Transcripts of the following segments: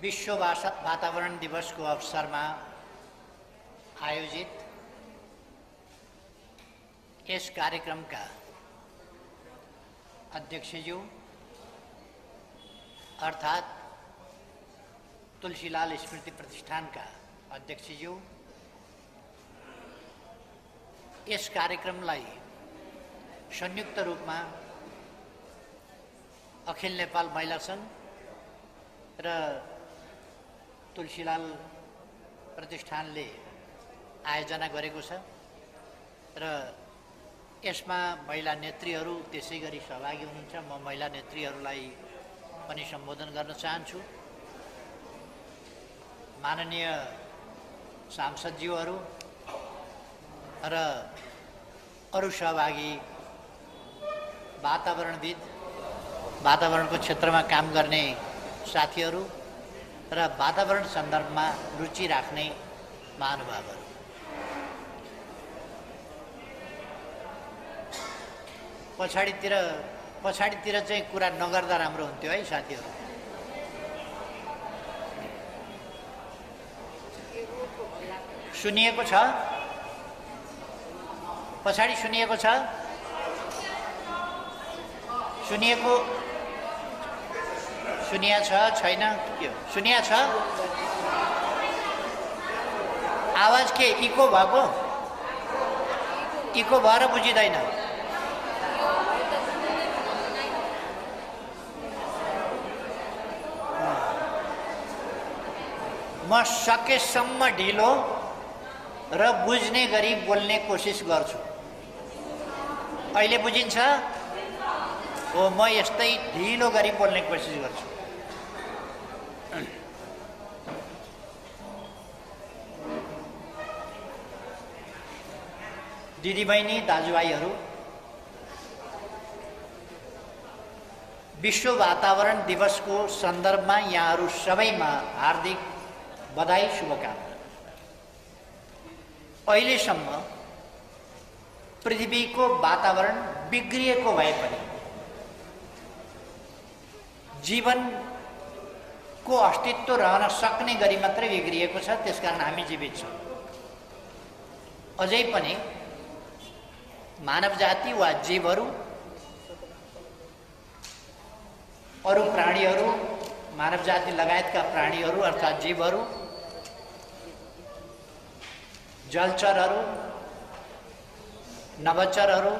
विश्व वातावरण दिवसको अवसरमा आयोजित यस कार्यक्रमका अध्यक्षज्यू अर्थात् तुलसीलाल स्मृति प्रतिष्ठानका अध्यक्षज्यू, यस कार्यक्रमलाई संयुक्त रूपमा अखिल नेपाल महिला सङ्घ र तुलसीलाल प्रतिष्ठानले आयोजना गरेको छ र यसमा महिला नेत्रीहरू त्यसै गरी सहभागी हुनुहुन्छ। म महिला नेत्रीहरूलाई पनि सम्बोधन गर्न चाहन्छु। माननीय सांसदज्यूहरू र अरू सहभागी वातावरणविद, वातावरणको क्षेत्रमा काम गर्ने साथीहरू र वातावरण सन्दर्भमा रुचि राख्ने महानुभावहरू, पछाडितिर चाहिँ कुरा नगर्दा राम्रो हुन्थ्यो है साथीहरू। सुनिएको छ? पछाडि सुनिएको छ? सुनिया छ छैन? के हो? सुनिया छ? आवाज के इको भएको? इको भएर बुझिँदैन। म सकेसम्म ढिलो र बुझ्ने गरी बोल्ने कोसिस गर्छु। अहिले बुझिन्छ? हो, म यस्तै ढिलो गरी बोल्ने कोसिस गर्छु। दिदीबहिनी, दाजुभाइहरू, विश्व वातावरण दिवसको सन्दर्भमा यहाँहरू सबैमा हार्दिक बधाई, शुभकामना। अहिलेसम्म पृथ्वीको वातावरण बिग्रिएको भए पनि जीवनको अस्तित्व रहन सक्ने गरी मात्रै बिग्रिएको छ। त्यसकारण हामी जीवित छौँ। अझै पनि मानव जाति वा जीवहरू, अरू प्राणीहरू, मानव जाति लगायतका प्राणीहरू अर्थात् जीवहरू, जलचरहरू, नभचरहरू,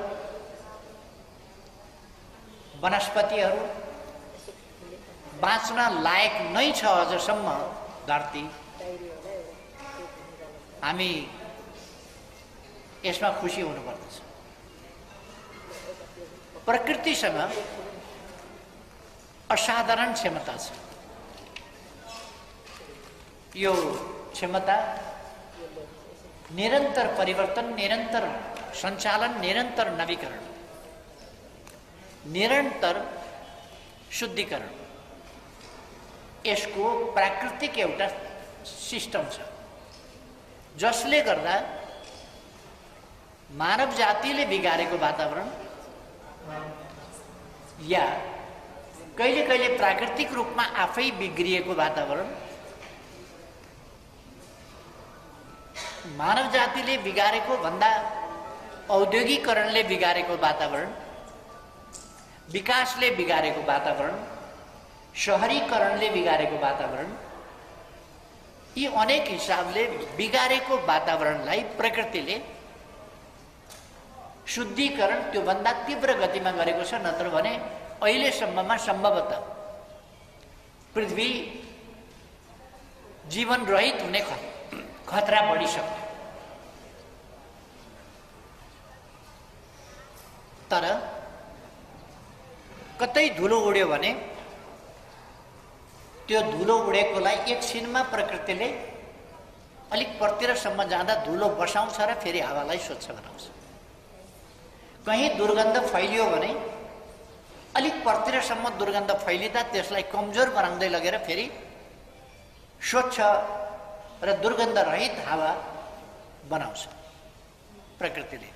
वनस्पतिहरू बाँच्न लायक नै छ अझसम्म धरती। हामी यसमा खुसी हुनुपर्दछ। प्रकृतिसँग असाधारण क्षमता छ। यो क्षमता निरन्तर परिवर्तन, निरन्तर सञ्चालन, निरन्तर नवीकरण, निरन्तर शुद्धिकरण, यसको प्राकृतिक एउटा सिस्टम छ, जसले गर्दा मानव जातिले बिगारेको वातावरण या कहिले कहिले प्राकृतिक रूपमा आफै बिग्रिएको वातावरण, मानव जातिले बिगारेको भन्दा औद्योगिकरणले बिगारेको वातावरण, विकासले बिगारेको वातावरण, शहरीकरणले बिगारेको वातावरण, यी अनेक हिसाबले बिगारेको वातावरणलाई प्रकृतिले शुद्धिकरण त्योभन्दा तीव्र गतिमा गरेको छ। नत्र भने अहिलेसम्ममा सम्भवतः पृथ्वी जीवन रहित हुने खतरा बढिसक्यो। तर कतै धुलो उड्यो भने त्यो धुलो उडेकोलाई एकछिनमा प्रकृतिले अलिक परतिरसम्म जाँदा धुलो बसाउँछ र फेरि हावालाई स्वच्छ बनाउँछ। कहीँ दुर्गन्ध फैलियो भने अलिक परतिरसम्म दुर्गन्ध फैलिँदा त्यसलाई कमजोर बनाउँदै लगेर फेरि स्वच्छ र दुर्गन्ध रहित हावा बनाउँछ प्रकृतिले।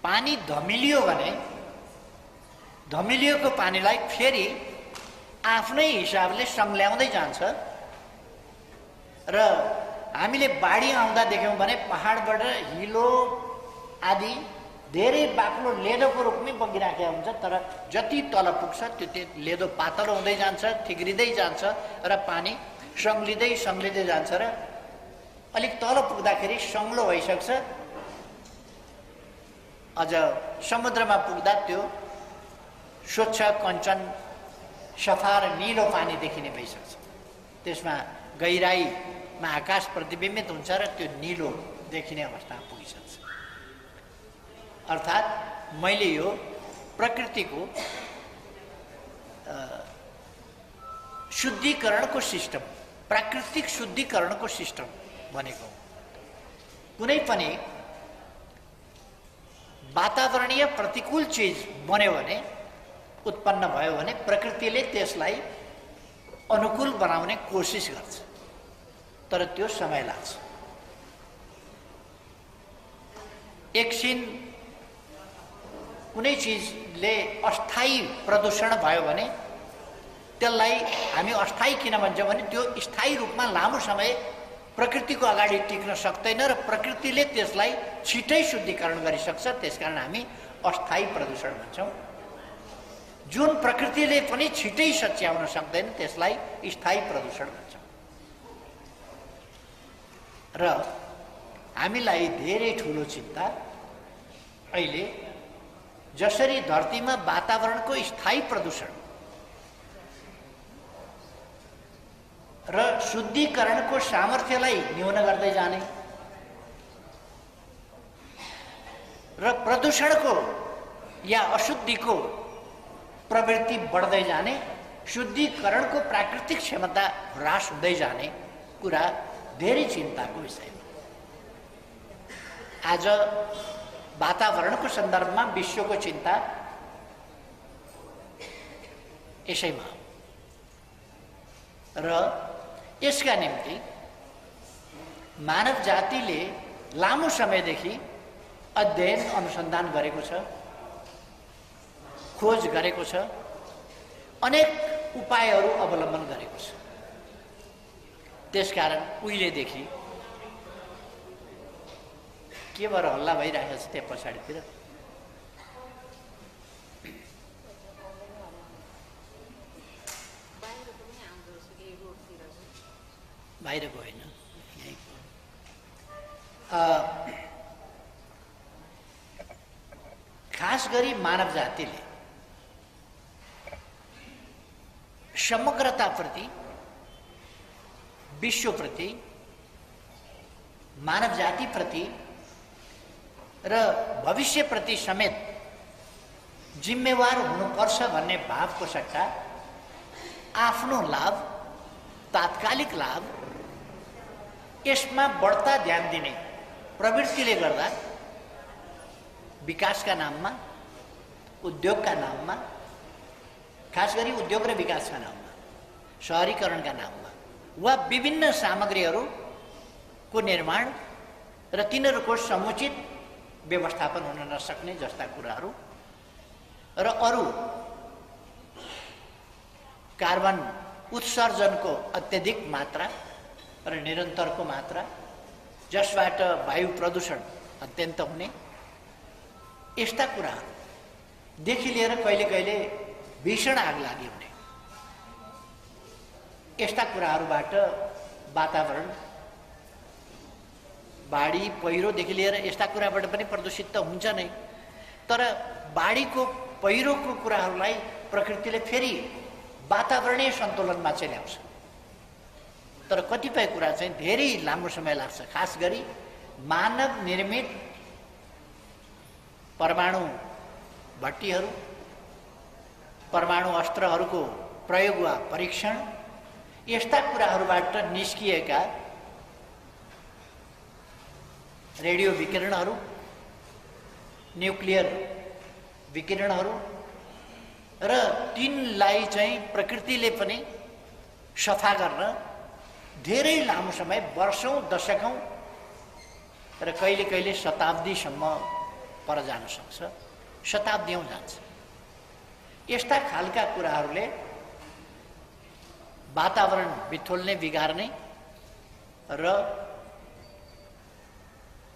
पानी धमिलियो भने धमिलिएको पानीलाई फेरि आफ्नै हिसाबले संल्याउँदै जान्छ र हामीले बाढी आउँदा देख्यौँ भने पहाडबाट हिलो आदि धेरै बाक्लो लेदोको रूपमै बगिराखेको हुन्छ, तर जति तल पुग्छ त्यो लेदो पातलो हुँदै जान्छ, ठिग्रिँदै जान्छ र पानी सङ्लिँदै जान्छ र अलिक तल पुग्दाखेरि सङ्लो भइसक्छ। अझ समुद्रमा पुग्दा त्यो स्वच्छ कञ्चन सफा र निलो पानी देखिने भइसक्छ। त्यसमा गहिराईमा आकाश प्रतिबिम्बित हुन्छ र त्यो निलो देखिने अवस्थामा पुगिसक्छ। अर्थात् मैले यो प्रकृतिको शुद्धिकरणको सिस्टम, प्राकृतिक शुद्धिकरणको सिस्टम भनेको कुनै पनि वातावरणीय प्रतिकूल चिज बन्यो भने, उत्पन्न भयो भने प्रकृतिले त्यसलाई अनुकूल बनाउने कोसिस गर्छ, तर त्यो समय लाग्छ। एकछिन कुनै चिजले अस्थायी प्रदूषण भयो भने त्यसलाई हामी अस्थायी किन भन्छौँ भने त्यो स्थायी रूपमा लामो समय प्रकृतिको अगाडि टिक्न सक्दैन र प्रकृतिले त्यसलाई छिटै शुद्धिकरण गरिसक्छ। त्यसकारण हामी अस्थायी प्रदूषण भन्छौँ। जुन प्रकृतिले पनि छिटै सच्याउन सक्दैन त्यसलाई स्थायी प्रदूषण भन्छौँ। र हामीलाई धेरै ठुलो चिन्ता अहिले जसरी धरतीमा वातावरणको स्थायी प्रदूषण र शुद्धिकरणको सामर्थ्यलाई न्यून गर्दै जाने र प्रदूषणको या अशुद्धिको प्रवृत्ति बढ्दै जाने, शुद्धिकरणको प्राकृतिक क्षमता ह्रास हुँदै जाने कुरा धेरै चिन्ताको विषय हो। आज वातावरणको सन्दर्भमा विश्वको चिन्ता यसैमा हो र यसका निम्ति मानव जातिले लामो समयदेखि अध्ययन अनुसन्धान गरेको छ, खोज गरेको छ, अनेक उपायहरू अवलम्बन गरेको छ। त्यसकारण उहिलेदेखि के भएर हल्ला भइरहेको छ त्यहाँ पछाडितिर? बाहिरको होइन, यहीँको। खास गरी मानव जातिले समग्रताप्रति, विश्वप्रति, मानव जातिप्रति र भविष्यप्रति समेत जिम्मेवार हुनुपर्छ भन्ने भावको सट्टा आफ्नो लाभ, तात्कालिक लाभ, यसमा बढ्ता ध्यान दिने प्रवृत्तिले गर्दा विकासका नाममा, उद्योगका नाममा, खास गरी उद्योग र विकासका नाममा, शहरीकरणका नाममा वा विभिन्न सामग्रीहरूको निर्माण र तिनीहरूको समुचित व्यवस्थापन हुन नसक्ने जस्ता कुराहरू र अरू कार्बन उत्सर्जनको अत्यधिक मात्रा र निरन्तरको मात्रा, जसबाट वायु प्रदूषण अत्यन्त हुने, यस्ता कुराहरूदेखि लिएर कहिले कहिले भीषण आग लागि हुने, यस्ता कुराहरूबाट वातावरण, बाढी पहिरोदेखि लिएर यस्ता कुराबाट पनि प्रदूषित त हुन्छ नै, तर बाढीको पहिरोको कुराहरूलाई प्रकृतिले फेरि वातावरणीय सन्तुलनमा चाहिँ ल्याउँछ। तर कतिपय कुरा चाहिँ धेरै लामो समय लाग्छ। खास गरी मानव निर्मित परमाणु भट्टीहरू, परमाणु अस्त्रहरूको प्रयोग वा परीक्षण, यस्ता कुराहरूबाट निस्किएका रेडियो विकिरणहरू, न्युक्लियर विकिरणहरू र तिनलाई चाहिँ प्रकृतिले पनि सफा गर्न धेरै लामो समय, वर्षौं, दशकौं र कहिले कहिले शताब्दीसम्म पर जान सक्छ, शताब्दीौं जान्छ। यस्ता खालका कुराहरूले वातावरण बिथोल्ने, बिगार्ने र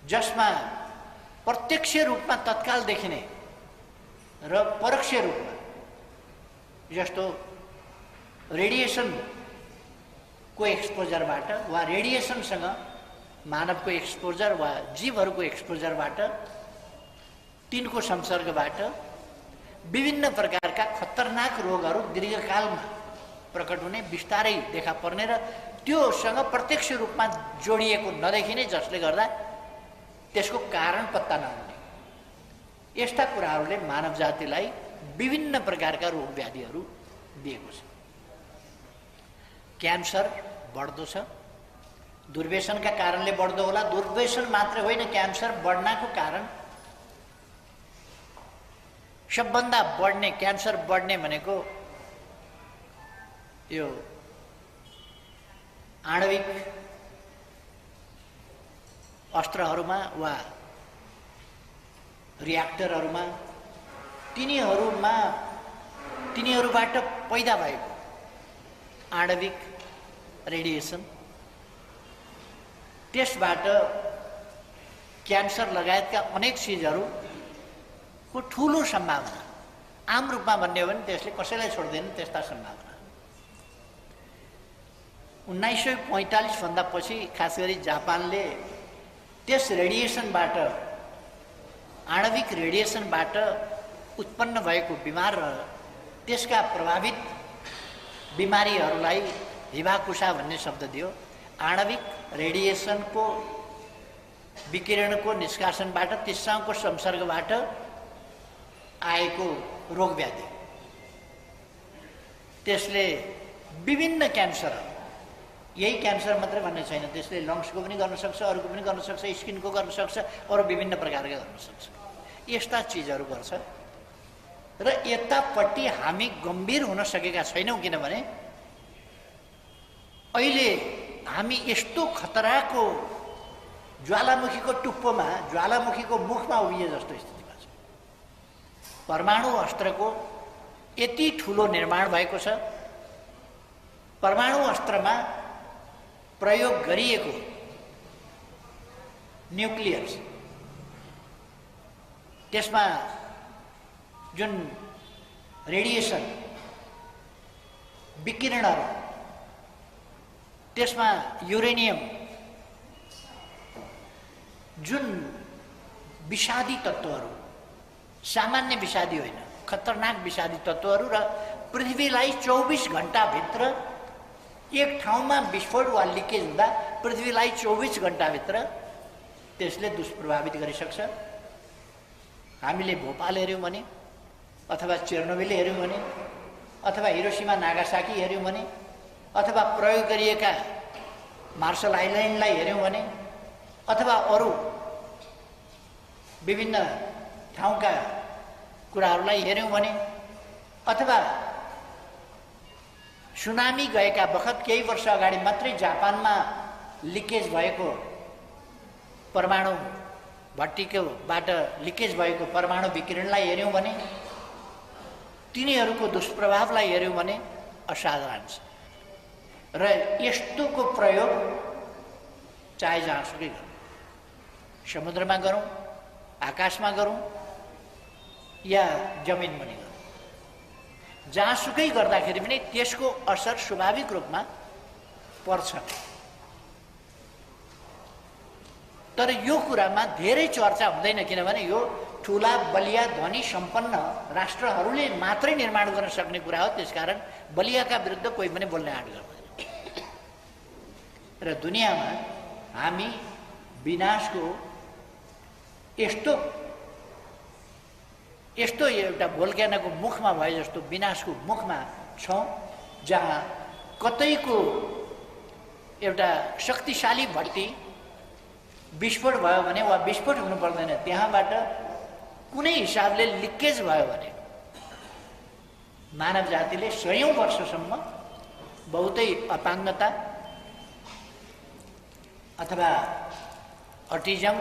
जसमा प्रत्यक्ष रूपमा तत्काल देखिने र परोक्ष रूपमा जस्तो रेडिएसनको एक्सपोजरबाट वा रेडिएसनसँग मानवको एक्सपोजर वा जीवहरूको एक्सपोजरबाट तिनको संसर्गबाट विभिन्न प्रकारका खतरनाक रोगहरू दीर्घकालमा प्रकट हुने, बिस्तारै देखा पर्ने र त्योसँग प्रत्यक्ष रूपमा जोडिएको नदेखिने, जसले गर्दा त्यसको कारण पत्ता नहुने, यस्ता कुराहरूले मानव जातिलाई विभिन्न प्रकारका रोग व्याधिहरू दिएको छ। क्यान्सर बढ्दो छ, दुर्व्यसनका कारणले बढ्दो होला। दुर्व्यसन मात्र होइन, क्यान्सर बढ्नको कारण सबभन्दा बढ्ने, क्यान्सर बढ्ने भनेको यो आणविक अस्त्रहरूमा वा रियाक्टरहरूमा तिनीहरूबाट पैदा भएको आणविक रेडिएसन, त्यसबाट क्यान्सर लगायतका अनेक चिजहरूको ठुलो सम्भावना, आम रूपमा भन्ने हो भने त्यसले कसैलाई छोड्दैन त्यस्ता सम्भावना। 1945 भन्दा पछि खास गरी जापानले त्यस रेडिएसनबाट, आणविक रेडिएसनबाट उत्पन्न भएको बिमार र त्यसका प्रभावित बिमारीहरूलाई हिबाकुसा भन्ने शब्द दियो। आणविक रेडिएसनको विकिरणको निष्कासनबाट, त्यससँगको संसर्गबाट आएको रोग व्याधि, त्यसले विभिन्न क्यान्सरहरू, यही क्यान्सर मात्रै भन्ने छैन, त्यसले लङ्सको पनि गर्न सक्छ, अरूको पनि गर्न सक्छ, स्किनको गर्न सक्छ, अरू विभिन्न प्रकारका गर्न सक्छ। यस्ता चिजहरू गर्छ र यतापट्टि हामी गम्भीर हुन सकेका छैनौँ, किनभने अहिले हामी यस्तो खतराको ज्वालामुखीको टुप्पोमा, ज्वालामुखीको मुखमा उभिए जस्तो स्थितिमा छ। परमाणु अस्त्रको यति ठुलो निर्माण भएको छ, परमाणु अस्त्रमा प्रयोग गरिएको न्युक्लियस, त्यसमा जुन रेडिएसन विकिरणहरू, त्यसमा युरेनियम, जुन विषादी तत्त्वहरू, सामान्य विषादी होइन, खतरनाक विषादी तत्त्वहरू, र पृथ्वीलाई 24 घण्टाभित्र एक ठाउँमा विस्फोट वा लिकेज हुँदा पृथ्वीलाई 24 घण्टाभित्र त्यसले दुष्प्रभावित गरिसक्छ। हामीले भोपाल हेऱ्यौँ भने, अथवा चेर्नोबिल हेऱ्यौँ भने, अथवा हिरोसिमा नागासाकी हेऱ्यौँ भने, अथवा प्रयोग गरिएका मार्शल आइल्यान्डलाई हेऱ्यौँ भने, अथवा अरू विभिन्न ठाउँका कुराहरूलाई हेऱ्यौँ भने, अथवा सुनामी गएका बखत केही वर्ष अगाडि मात्रै जापानमा लिकेज भएको परमाणु भट्टीकोबाट लिकेज भएको परमाणु विकिरणलाई हेऱ्यौँ भने, तिनीहरूको दुष्प्रभावलाई हेऱ्यौँ भने असाधारण छ। र यस्तोको प्रयोग चाहे जहाँसुकै गरौँ, समुद्रमा गरौँ, आकाशमा गरौँ या जमिनमा गरौँ, जहाँसुकै गर्दाखेरि पनि त्यसको असर स्वाभाविक रूपमा पर्छ। तर यो कुरामा धेरै चर्चा हुँदैन, किनभने यो ठुला बलिया धनी सम्पन्न राष्ट्रहरूले मात्रै निर्माण गर्न सक्ने कुरा हो। त्यसकारण बलियाका विरुद्ध कोही पनि बोल्ने आँट गर्दैन। र दुनियाँमा हामी विनाशको यस्तो एउटा भोल्क्यानोको मुखमा भए जस्तो विनाशको मुखमा छौँ, जहाँ कतैको एउटा शक्तिशाली भट्टी विस्फोट भयो भने वा विस्फोट हुनु पर्दैन, त्यहाँबाट कुनै हिसाबले लिकेज भयो भने मानव जातिले 100औं वर्षसम्म बहुतै अपाङ्गता अथवा अटिजम,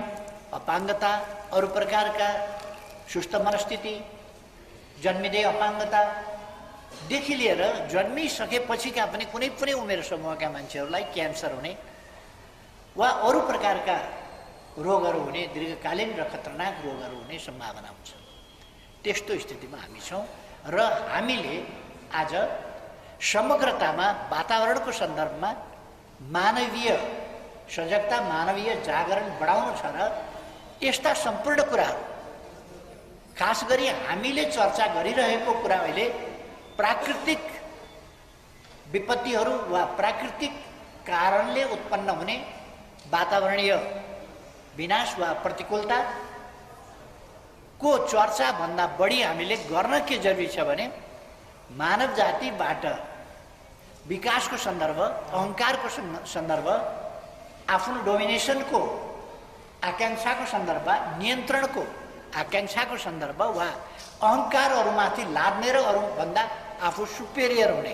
अपाङ्गता, अरू प्रकारका सुस्त मनस्थिति, जन्मिँदै अपाङ्गतादेखि लिएर जन्मिसकेपछिका पनि कुनै पनि उमेर समूहका मान्छेहरूलाई क्यान्सर हुने वा अरू प्रकारका रोगहरू हुने, दीर्घकालीन र खतरनाक रोगहरू हुने सम्भावना हुन्छ। त्यस्तो स्थितिमा हामी छौँ र हामीले आज समग्रतामा वातावरणको सन्दर्भमा मानवीय सजगता, मानवीय जागरण बढाउनु छ र यस्ता सम्पूर्ण कुराहरू, खास गरी हामीले चर्चा गरिरहेको कुरा अहिले प्राकृतिक विपत्तिहरू वा प्राकृतिक कारणले उत्पन्न हुने वातावरणीय विनाश वा प्रतिकूलताको चर्चाभन्दा बढी हामीले गर्न के जरुरी छ भने मानव जातिबाट विकासको सन्दर्भ, अहङ्कारको सन्दर्भ, आफ्नो डोमिनेसनको आकाङ्क्षाको सन्दर्भ, नियन्त्रणको आकाङ्क्षाको सन्दर्भ वा अहङ्कारहरूमाथि लाद्ने र अरूभन्दा आफू सुपेरियर हुने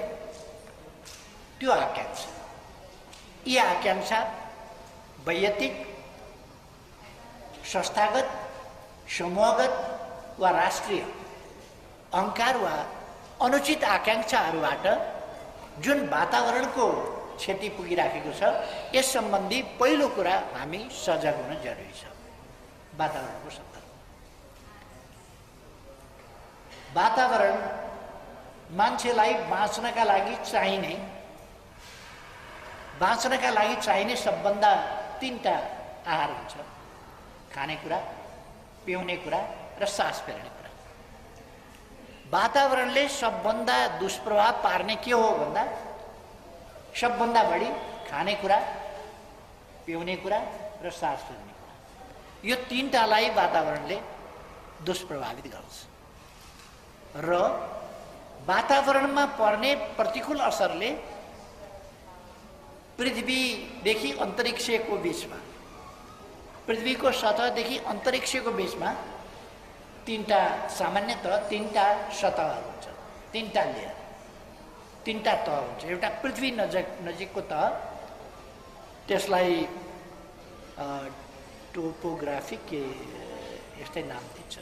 त्यो आकाङ्क्षा, यी आकाङ्क्षा वैयक्तिक, संस्थागत, समूहगत वा राष्ट्रिय अहङ्कार वा अनुचित आकाङ्क्षाहरूबाट जुन वातावरणको क्षति पुगिराखेको छ, यस सम्बन्धी पहिलो कुरा हामी सजग हुन जरुरी छ। वातावरणको सन्दर्भ, वातावरण मान्छेलाई बाँच्नका लागि चाहिने सबभन्दा तीनटा आहार हुन्छ: खानेकुरा, पिउने कुरा र सास फेर्ने कुरा। वातावरणले सबभन्दा दुष्प्रभाव पार्ने के हो भन्दा सबभन्दा बढी खानेकुरा, पिउने कुरा र सास फेर्ने कुरा, यो तीनटालाई वातावरणले दुष्प्रभावित गर्छ र वातावरणमा पर्ने प्रतिकूल असरले पृथ्वीदेखि अन्तरिक्षको बीचमा, पृथ्वीको सतहदेखि अन्तरिक्षको बीचमा सामान्यतः तीनटा सतहहरू हुन्छ, तीनटा लेयर, तीनटा तह हुन्छ। एउटा पृथ्वी नजिकको तह, त्यसलाई टोपोग्राफी के यस्तै नाम दिन्छ,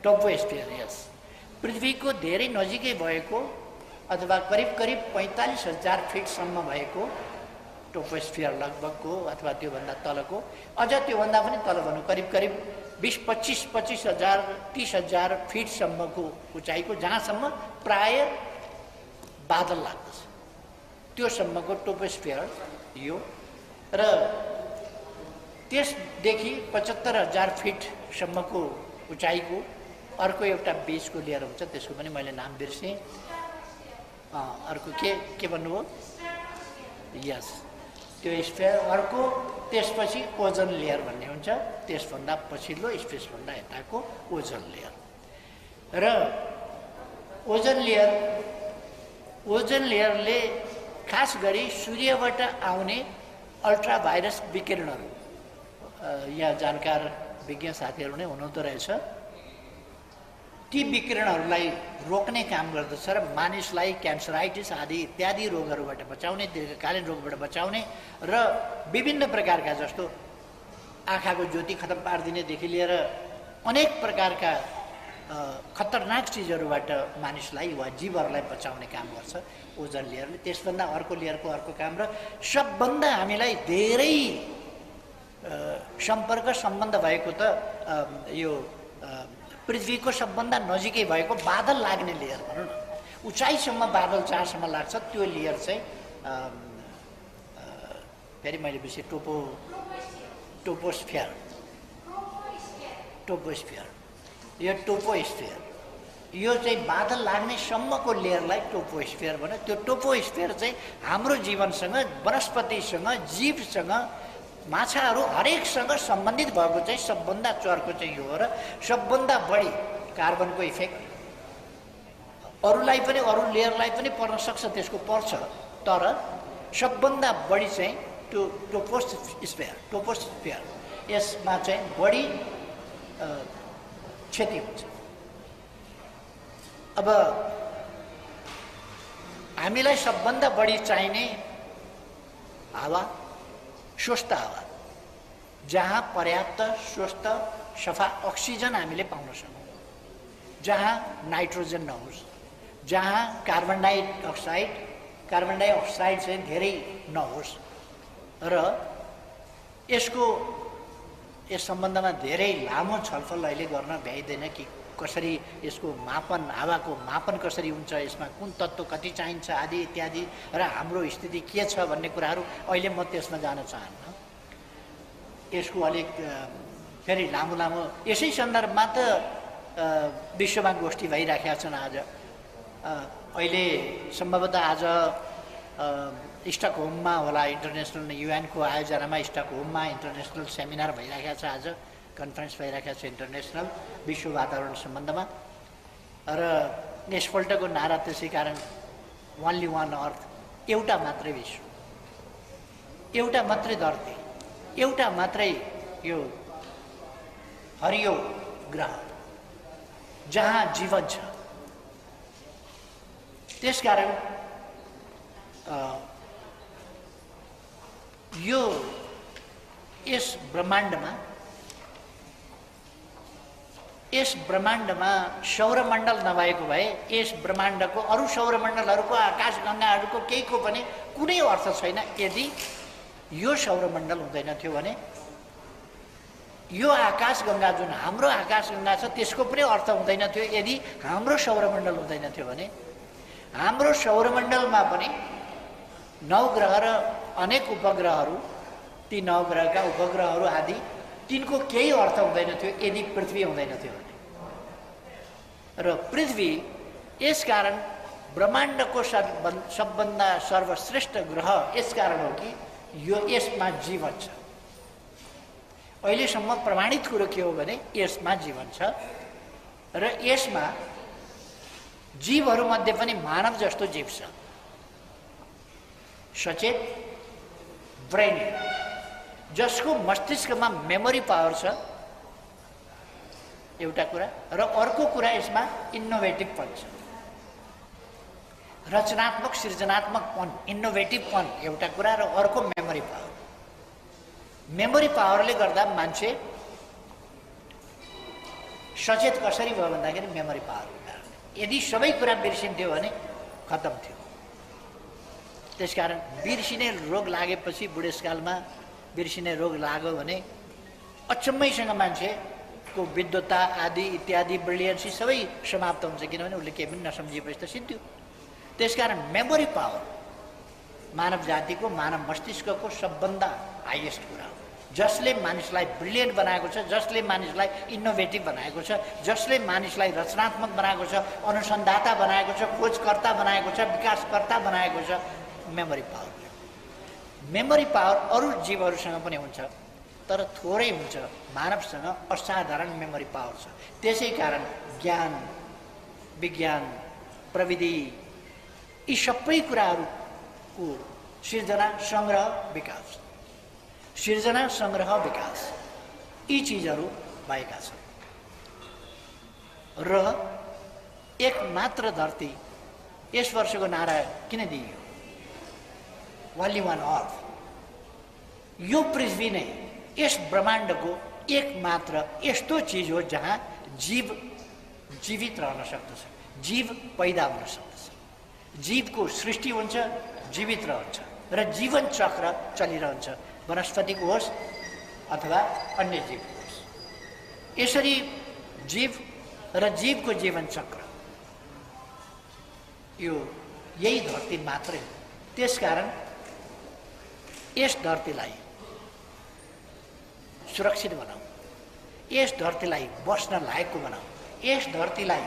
टोपोस्फियर। यस, पृथ्वीको धेरै नजिकै भएको अथवा करिब 45,000 फिटसम्म भएको टोपोस्फियर लगभगको अथवा त्योभन्दा तलको, अझ त्योभन्दा पनि तल भनौँ करिब 20-25,000 30,000 फिटसम्मको उचाइको, जहाँसम्म प्राय बादल लाग्दछ, त्योसम्मको टोपोस्फियर यो। र त्यसदेखि 75,000 फिटसम्मको उचाइको अर्को एउटा बीचको लेयर हुन्छ, त्यसको पनि मैले नाम बिर्सेँ। अर्को के भन्नुभयो? यस, त्यो स्फियर। अर्को त्यसपछि ओजन लेयर भन्ने हुन्छ, त्यसभन्दा पछिल्लो स्पेसभन्दा यताको ओजन लेयर। र ओजन लेयरले खास गरी सूर्यबाट आउने अल्ट्राभाइरस विकिरणहरू, यहाँ जानकार विज्ञ साथीहरू नै हुनुहुँदो रहेछ, ती विकिरणहरूलाई रोक्ने काम गर्दछ र मानिसलाई क्यान्सराइटिस आदि इत्यादि रोगहरूबाट बचाउने, दीर्घकालीन रोगबाट बचाउने र विभिन्न प्रकारका, जस्तो आँखाको ज्योति खतम पारिदिनेदेखि लिएर अनेक प्रकारका खतरनाक चिजहरूबाट मानिसलाई वा जीवहरूलाई बचाउने काम गर्छ ओजन लेयरले। त्यसभन्दा अर्को लेयरको अर्को काम र सबभन्दा हामीलाई धेरै सम्बन्ध भएको त यो पृथ्वीको सबभन्दा नजिकै भएको बादल लाग्ने लेयर भनौँ न, उचाइसम्म बादल जहाँसम्म लाग्छ त्यो लेयर चाहिँ फेरि मैले बिर्सेँ, टोपोस्फियर, यो टोपोस्फियर, यो चाहिँ बादल लाग्ने सम्मको लेयरलाई टोपोस्फियर भन्यो। त्यो टोपोस्फियर चाहिँ हाम्रो जीवनसँग, वनस्पतिसँग, जीवसँग, माछाहरू हरेकसँग सम्बन्धित भएको चाहिँ सबभन्दा चर्को चाहिँ यो हो र सबभन्दा बढी कार्बनको इफेक्ट अरूलाई पनि, अरू लेयरलाई पनि पर्न सक्छ, त्यसको पर्छ, तर सबभन्दा बढी चाहिँ त्यो टोपोस्फियर यसमा चाहिँ बढी क्षति हुन्छ। अब हामीलाई सबभन्दा बढी चाहिने हावा, स्वस्थ हावा, जहाँ पर्याप्त स्वस्थ सफा अक्सिजन हामीले पाउन सकौँ, जहाँ नाइट्रोजन नहोस्, जहाँ कार्बन डाइअक्साइड चाहिँ धेरै नहोस् र यस सम्बन्धमा धेरै लामो छलफल अहिले गर्न भ्याइँदैन कि कसरी यसको मापन, हावाको मापन कसरी हुन्छ, यसमा कुन तत्त्व कति चाहिन्छ आदि इत्यादि र हाम्रो स्थिति के छ भन्ने कुराहरू अहिले म त्यसमा जान चाहन्न। यसको अलिक फेरि लामो यसै सन्दर्भमा त विश्वमा गोष्ठी भइराखेका छन्। आज अहिले सम्भवतः आज स्टकहोममा होला, इन्टरनेसनल युएनको आयोजनामा स्टकहोममा इन्टरनेसनल सेमिनार भइराखेको छ, आज कन्फरेन्स भइराखेको छ इन्टरनेसनल विश्व वातावरण सम्बन्धमा। र यसपल्टको नारा त्यसै कारण ओन्ली वान अर्थ, एउटा मात्रै विश्व, एउटा मात्रै धरती, एउटा मात्रै यो हरियो ग्रह जहाँ जीवन छ। त्यसकारण यो यस ब्रह्माण्डमा सौरमण्डल नभएको भए यस ब्रह्माण्डको अरू सौरमण्डलहरूको, आकाशगङ्गाहरूको केहीको पनि कुनै अर्थ छैन। यदि यो सौरमण्डल हुँदैन थियो भने, यो आकाशगङ्गा जुन हाम्रो आकाशगङ्गा छ त्यसको पनि अर्थ हुँदैन थियो यदि हाम्रो सौरमण्डल हुँदैन थियो भने। हाम्रो सौरमण्डलमा पनि 9 ग्रह र अनेक उपग्रहहरू, ती 9 ग्रहका उपग्रहहरू आदि तिनको केही अर्थ हुँदैन थियो यदि पृथ्वी हुँदैन थियो भने। र पृथ्वी यसकारण ब्रह्माण्डको सबभन्दा सर्वश्रेष्ठ ग्रह यसकारण हो कि यसमा जीवन छ। अहिलेसम्म प्रमाणित कुरो के हो भने यसमा जीवन छ र यसमा जीवहरूमध्ये पनि मानव जस्तो जीव छ, सचेत ब्रेन, जसको मस्तिष्कमा मेमोरी पावर छ, एउटा कुरा। र अर्को कुरा यसमा इनोभेटिभपन छ, रचनात्मक सृजनात्मकपन, इनोभेटिभपन एउटा कुरा। र अर्को मेमोरी पावर। मेमोरी पावरले गर्दा मान्छे सचेत कसरी भयो भन्दाखेरि मेमोरी पावरको कारण। यदि सबै कुरा बिर्सिन्थ्यो भने खत्तम थियो। त्यसकारण बिर्सिने रोग लागेपछि, बुढेसकालमा बिर्सिने रोग लाग्यो भने अचम्मैसँग मान्छेको विद्वत्ता आदि इत्यादि ब्रिलियन्सी सबै समाप्त हुन्छ, किनभने उसले केही पनि नसम्झिएपछि त सिद्धियो। त्यसकारण मेमोरी पावर मानव जातिको, मानव मस्तिष्कको सबभन्दा हाइएस्ट कुरा हो, जसले मानिसलाई ब्रिलियन्ट बनाएको छ, जसले मानिसलाई इनोभेटिभ बनाएको छ, जसले मानिसलाई रचनात्मक बनाएको छ, अनुसन्धाता बनाएको छ, खोजकर्ता बनाएको छ, विकासकर्ता बनाएको छ। Memory power. मेमोरी पावर अरू जीवहरूसँग पनि हुन्छ तर थोरै हुन्छ, मानवसँग असाधारण मेमोरी पावर छ। त्यसै कारण ज्ञान, विज्ञान, प्रविधि यी सबै कुराहरूको सिर्जना, सङ्ग्रह, विकास, सिर्जना, सङ्ग्रह, विकास यी चिजहरू भएका छन्। र एक मात्र धरती, यस वर्षको नारा किन दिइयो? ओन्ली वान अर्थ। यो पृथ्वी नै यस ब्रह्माण्डको एक मात्र यस्तो चिज हो जहाँ जीव जीवित रहन सक्दछ, जीव पैदा हुन सक्दछ, जीवको सृष्टि हुन्छ, जीवित रहन्छ र जीवन चक्र चलिरहन्छ, वनस्पतिको होस् अथवा अन्य जीवको होस्। यसरी जीव र जीवको जीवन चक्र यो यही धरती मात्रै हो। त्यसकारण यस धरतीलाई सुरक्षित बनाऊ, यस धरतीलाई बस्न लायकको बनाऊ, यस धरतीलाई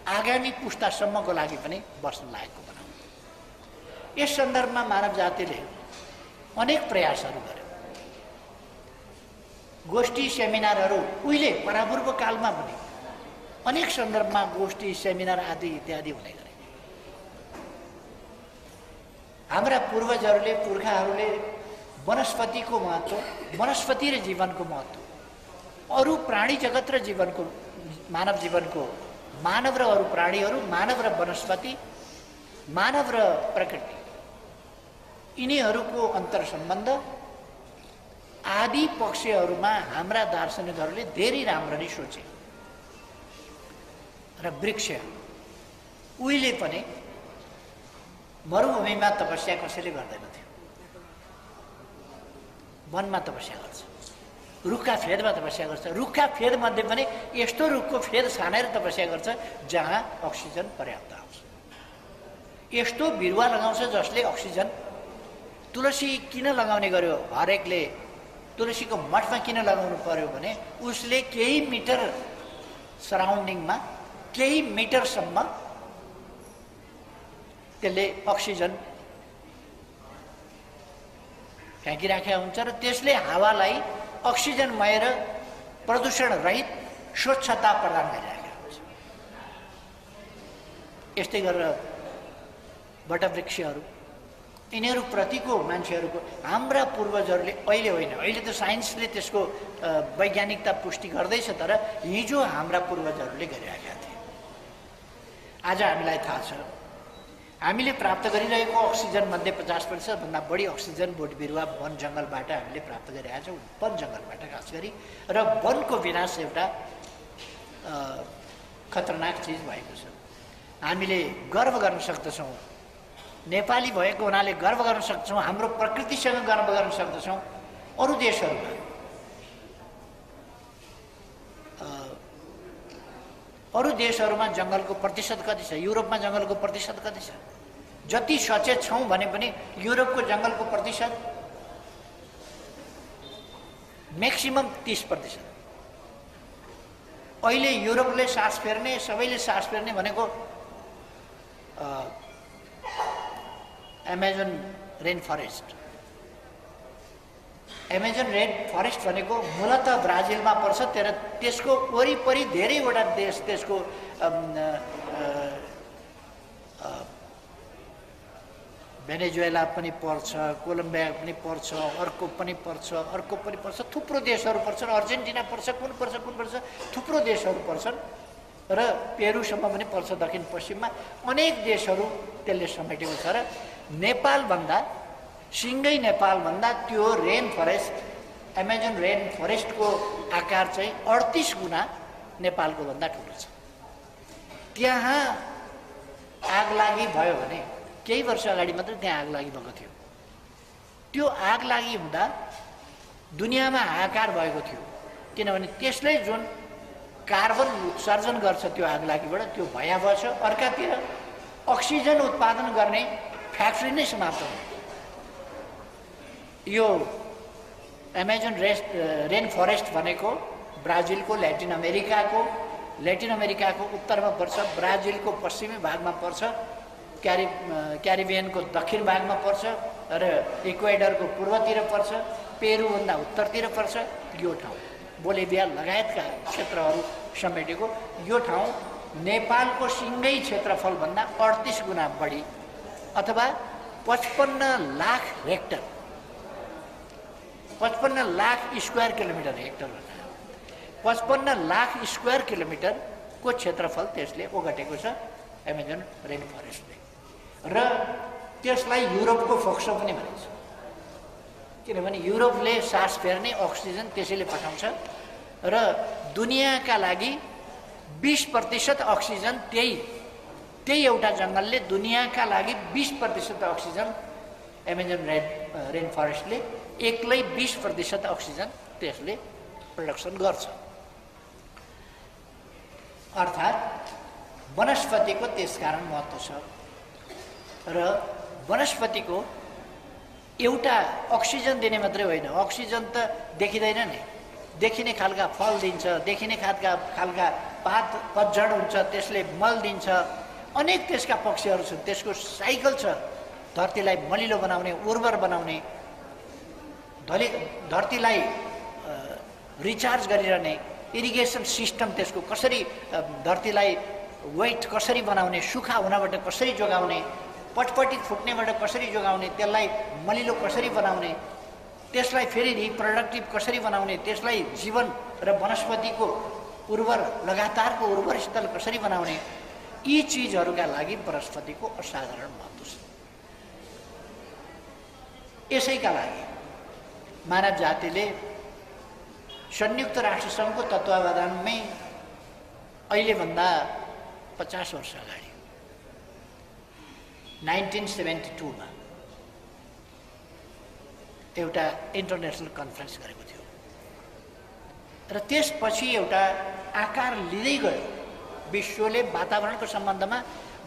आगामी पुस्तासम्मको लागि पनि बस्न लायकको बनाऊ। यस सन्दर्भमा मानव जातिले अनेक प्रयासहरू गर्यो। गोष्ठी सेमिनारहरू उहिले परापूर्व कालमा पनि अनेक सन्दर्भमा गोष्ठी सेमिनार आदि इत्यादि हुने गरे। हाम्रा पूर्वजहरूले, पुर्खाहरूले वनस्पतिको महत्त्व, वनस्पति र जीवनको महत्त्व, अरू प्राणी जगत र जीवनको, मानव जीवनको, मानव र अरू प्राणीहरू, मानव र वनस्पति, मानव र प्रकृति, यिनीहरूको अन्तर सम्बन्ध आदि पक्षहरूमा हाम्रा दार्शनिकहरूले धेरै राम्ररी सोचे। र वृक्ष उहिले पनि मरुभूमिमा तपस्या कसैले गर्दैन थियो, वनमा तपस्या गर्छ, रुखका फेदमा तपस्या गर्छ। रुखका फेदमध्ये पनि यस्तो रुखको फेद छानेर तपस्या गर्छ जहाँ अक्सिजन पर्याप्त आउँछ। यस्तो बिरुवा लगाउँछ जसले अक्सिजन। तुलसी किन लगाउने गर्यो? हरेकले तुलसीको मठमा किन लगाउनु पर्यो भने उसले केही मिटर सराउन्डिङमा, केही मिटरसम्म त्यसले अक्सिजन फ्याँकिराखेका हुन्छ र त्यसले हावालाई अक्सिजनमय र प्रदूषण रहित स्वच्छता प्रदान गरिराखेको हुन्छ। यस्तै गरेर वटवृक्षहरू, यिनीहरूप्रतिको मान्छेहरूको, हाम्रा पूर्वजहरूले, अहिले होइन, अहिले त साइन्सले त्यसको वैज्ञानिकता पुष्टि गर्दैछ, तर हिजो हाम्रा पूर्वजहरूले गरिराखेका थिए। आज हामीलाई थाहा छ हामीले प्राप्त गरिरहेको अक्सिजनमध्ये 50% भन्दा बढी अक्सिजन बोट बिरुवा वन जङ्गलबाट हामीले प्राप्त गरिरहेका छौँ, वन जङ्गलबाट खास गरी। र वनको विनाश एउटा खतरनाक चिज भएको छ। हामीले गर्व गर्न सक्दछौँ, नेपाली भएको हुनाले गर्व गर्न सक्छौँ, हाम्रो प्रकृतिसँग गर्व गर्न सक्दछौँ। अरू देशहरूमा जङ्गलको प्रतिशत कति छ? युरोपमा जङ्गलको प्रतिशत कति छ? जति सचेत छौँ भने पनि युरोपको जङ्गलको प्रतिशत म्याक्सिमम 30%। अहिले युरोपले सास फेर्ने, सबैले सास फेर्ने भनेको Amazon rain forest. Amazon rain forest भनेको मूलतः ब्राजिलमा पर्छ, तर त्यसको वरिपरि धेरैवटा देश, त्यसको भेनेजुएला पनि पर्छ, कोलम्बिया पनि पर्छ, अर्को पनि पर्छ, अर्को पनि पर्छ, थुप्रो देशहरू पर्छन्, अर्जेन्टिना पर्छ, कुन पर्छ, थुप्रो देशहरू पर्छन् र पेरुसम्म पनि पर्छ, दक्षिण पश्चिममा अनेक देशहरू त्यसले समेटेको छ। र नेपालभन्दा, सिँगै नेपालभन्दा त्यो रेन फरेस्ट, एमाजोन रेन फरेस्टको आकार चाहिँ 38 गुणा नेपालको भन्दा ठुलो छ। त्यहाँ आगलागी भयो भने, केही वर्ष अगाडि मात्र त्यहाँ आगलागी भएको थियो। त्यो आगलागी हुँदा दुनियाँमा हाहाकार भएको थियो, किनभने त्यसले जुन कार्बन उत्सर्जन गर्छ त्यो आगलागीबाट, त्यो भयावह छ। अर्कातिर अक्सिजन उत्पादन गर्ने फ्याक्ट्री नै समाप्त भयो। यो एमाजोन रेन फरेस्ट भनेको ब्राजिलको, ल्याटिन अमेरिकाको उत्तरमा पर्छ, ब्राजिलको पश्चिमी भागमा पर्छ, क्यारिबियनको दक्षिण भागमा पर्छ र इक्वेडरको पूर्वतिर पर्छ, पेरुभन्दा उत्तरतिर पर्छ। यो ठाउँ बोलिभिया लगायतका क्षेत्रहरू समेटेको यो ठाउँ नेपालको सिँगै क्षेत्रफलभन्दा 38 गुणा बढी, अथवा 55 lakh hectare, 55 lakh square kilometre hectare, 55 lakh square किलोमिटरको क्षेत्रफल त्यसले ओगटेको छ एमाजोन रेन फरेस्टले। र त्यसलाई युरोपको फोक्सो पनि भनिन्छ, किनभने युरोपले सास फेर्ने अक्सिजन त्यसैले पठाउँछ र दुनियाँका लागि 20% अक्सिजन त्यही एउटा जङ्गलले दुनियाँका लागि 20% अक्सिजन एमाजोन रेन फरेस्टले एक्लै 20% अक्सिजन त्यसले प्रोडक्सन गर्छ। अर्थात् वनस्पतिको त्यसकारण महत्त्व छ। र वनस्पतिको एउटा अक्सिजन दिने मात्रै होइन, अक्सिजन त देखिँदैन नि, देखिने खालका फल दिन्छ, देखिने खालका पात पतझड हुन्छ, त्यसले मल दिन्छ, अनेक त्यसका पक्षहरू छन्, त्यसको साइकल छ, धरतीलाई मलिलो बनाउने, उर्वर बनाउने, धरतीलाई रिचार्ज गरिरहने, इरिगेसन सिस्टम त्यसको कसरी धरतीलाई वेट कसरी बनाउने, सुखा हुनबाट कसरी जोगाउने, पटपटी फुट्नेबाट कसरी जोगाउने, त्यसलाई मलिलो कसरी बनाउने, त्यसलाई फेरि रिप्रोडक्टिभ कसरी बनाउने, त्यसलाई जीवन र वनस्पतिको उर्वर लगातारको उर्वर स्थल कसरी बनाउने, यी चिजहरूका लागि वनस्पतिको असाधारण महत्त्व छ। यसैका लागि मानव जातिले संयुक्त राष्ट्रसङ्घको तत्त्वावधानमै अहिलेभन्दा 50 वर्ष अगाडि 1972 मा एउटा इन्टरनेसनल कन्फरेन्स गरेको थियो र त्यसपछि एउटा आकार लिँदै गयो। विश्वले वातावरणको सम्बन्धमा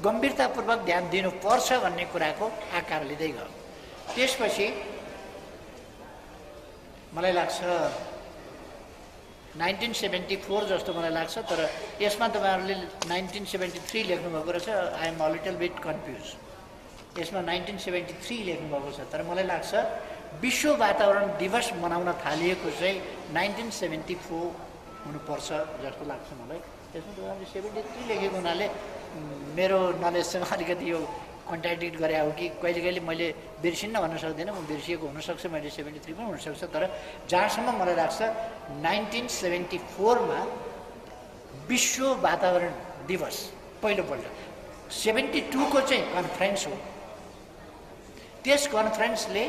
गम्भीरतापूर्वक ध्यान दिनुपर्छ भन्ने कुराको आकार लिँदै गयो। त्यसपछि मलाई लाग्छ 1974 जस्तो मलाई लाग्छ, तर यसमा तपाईहरुले 1973 लेख्नु भएको रहेछ। I am a little bit confuse. यसमा 1973 लेख्नु भएको छ, तर मलाई लाग्छ विश्व वातावरण दिवस मनाउन थालिएको चाहिँ 1974 हुनुपर्छ जस्तो लाग्छ मलाई। त्यसमा 2073 लेखेको हुनाले मेरो नलेजसँग अलिकति यो कन्ट्राडिक्ट गरे हो कि कहिले कहिले मैले बिर्सिन्न भन्न सक्दिनँ, म बिर्सिएको हुनसक्छ, मैले 73 पनि हुनसक्छ, तर जहाँसम्म मलाई लाग्छ 1974 मा विश्व वातावरण दिवस पहिलोपल्ट 72 को चाहिँ कन्फरेन्स हो। त्यस कन्फरेन्सले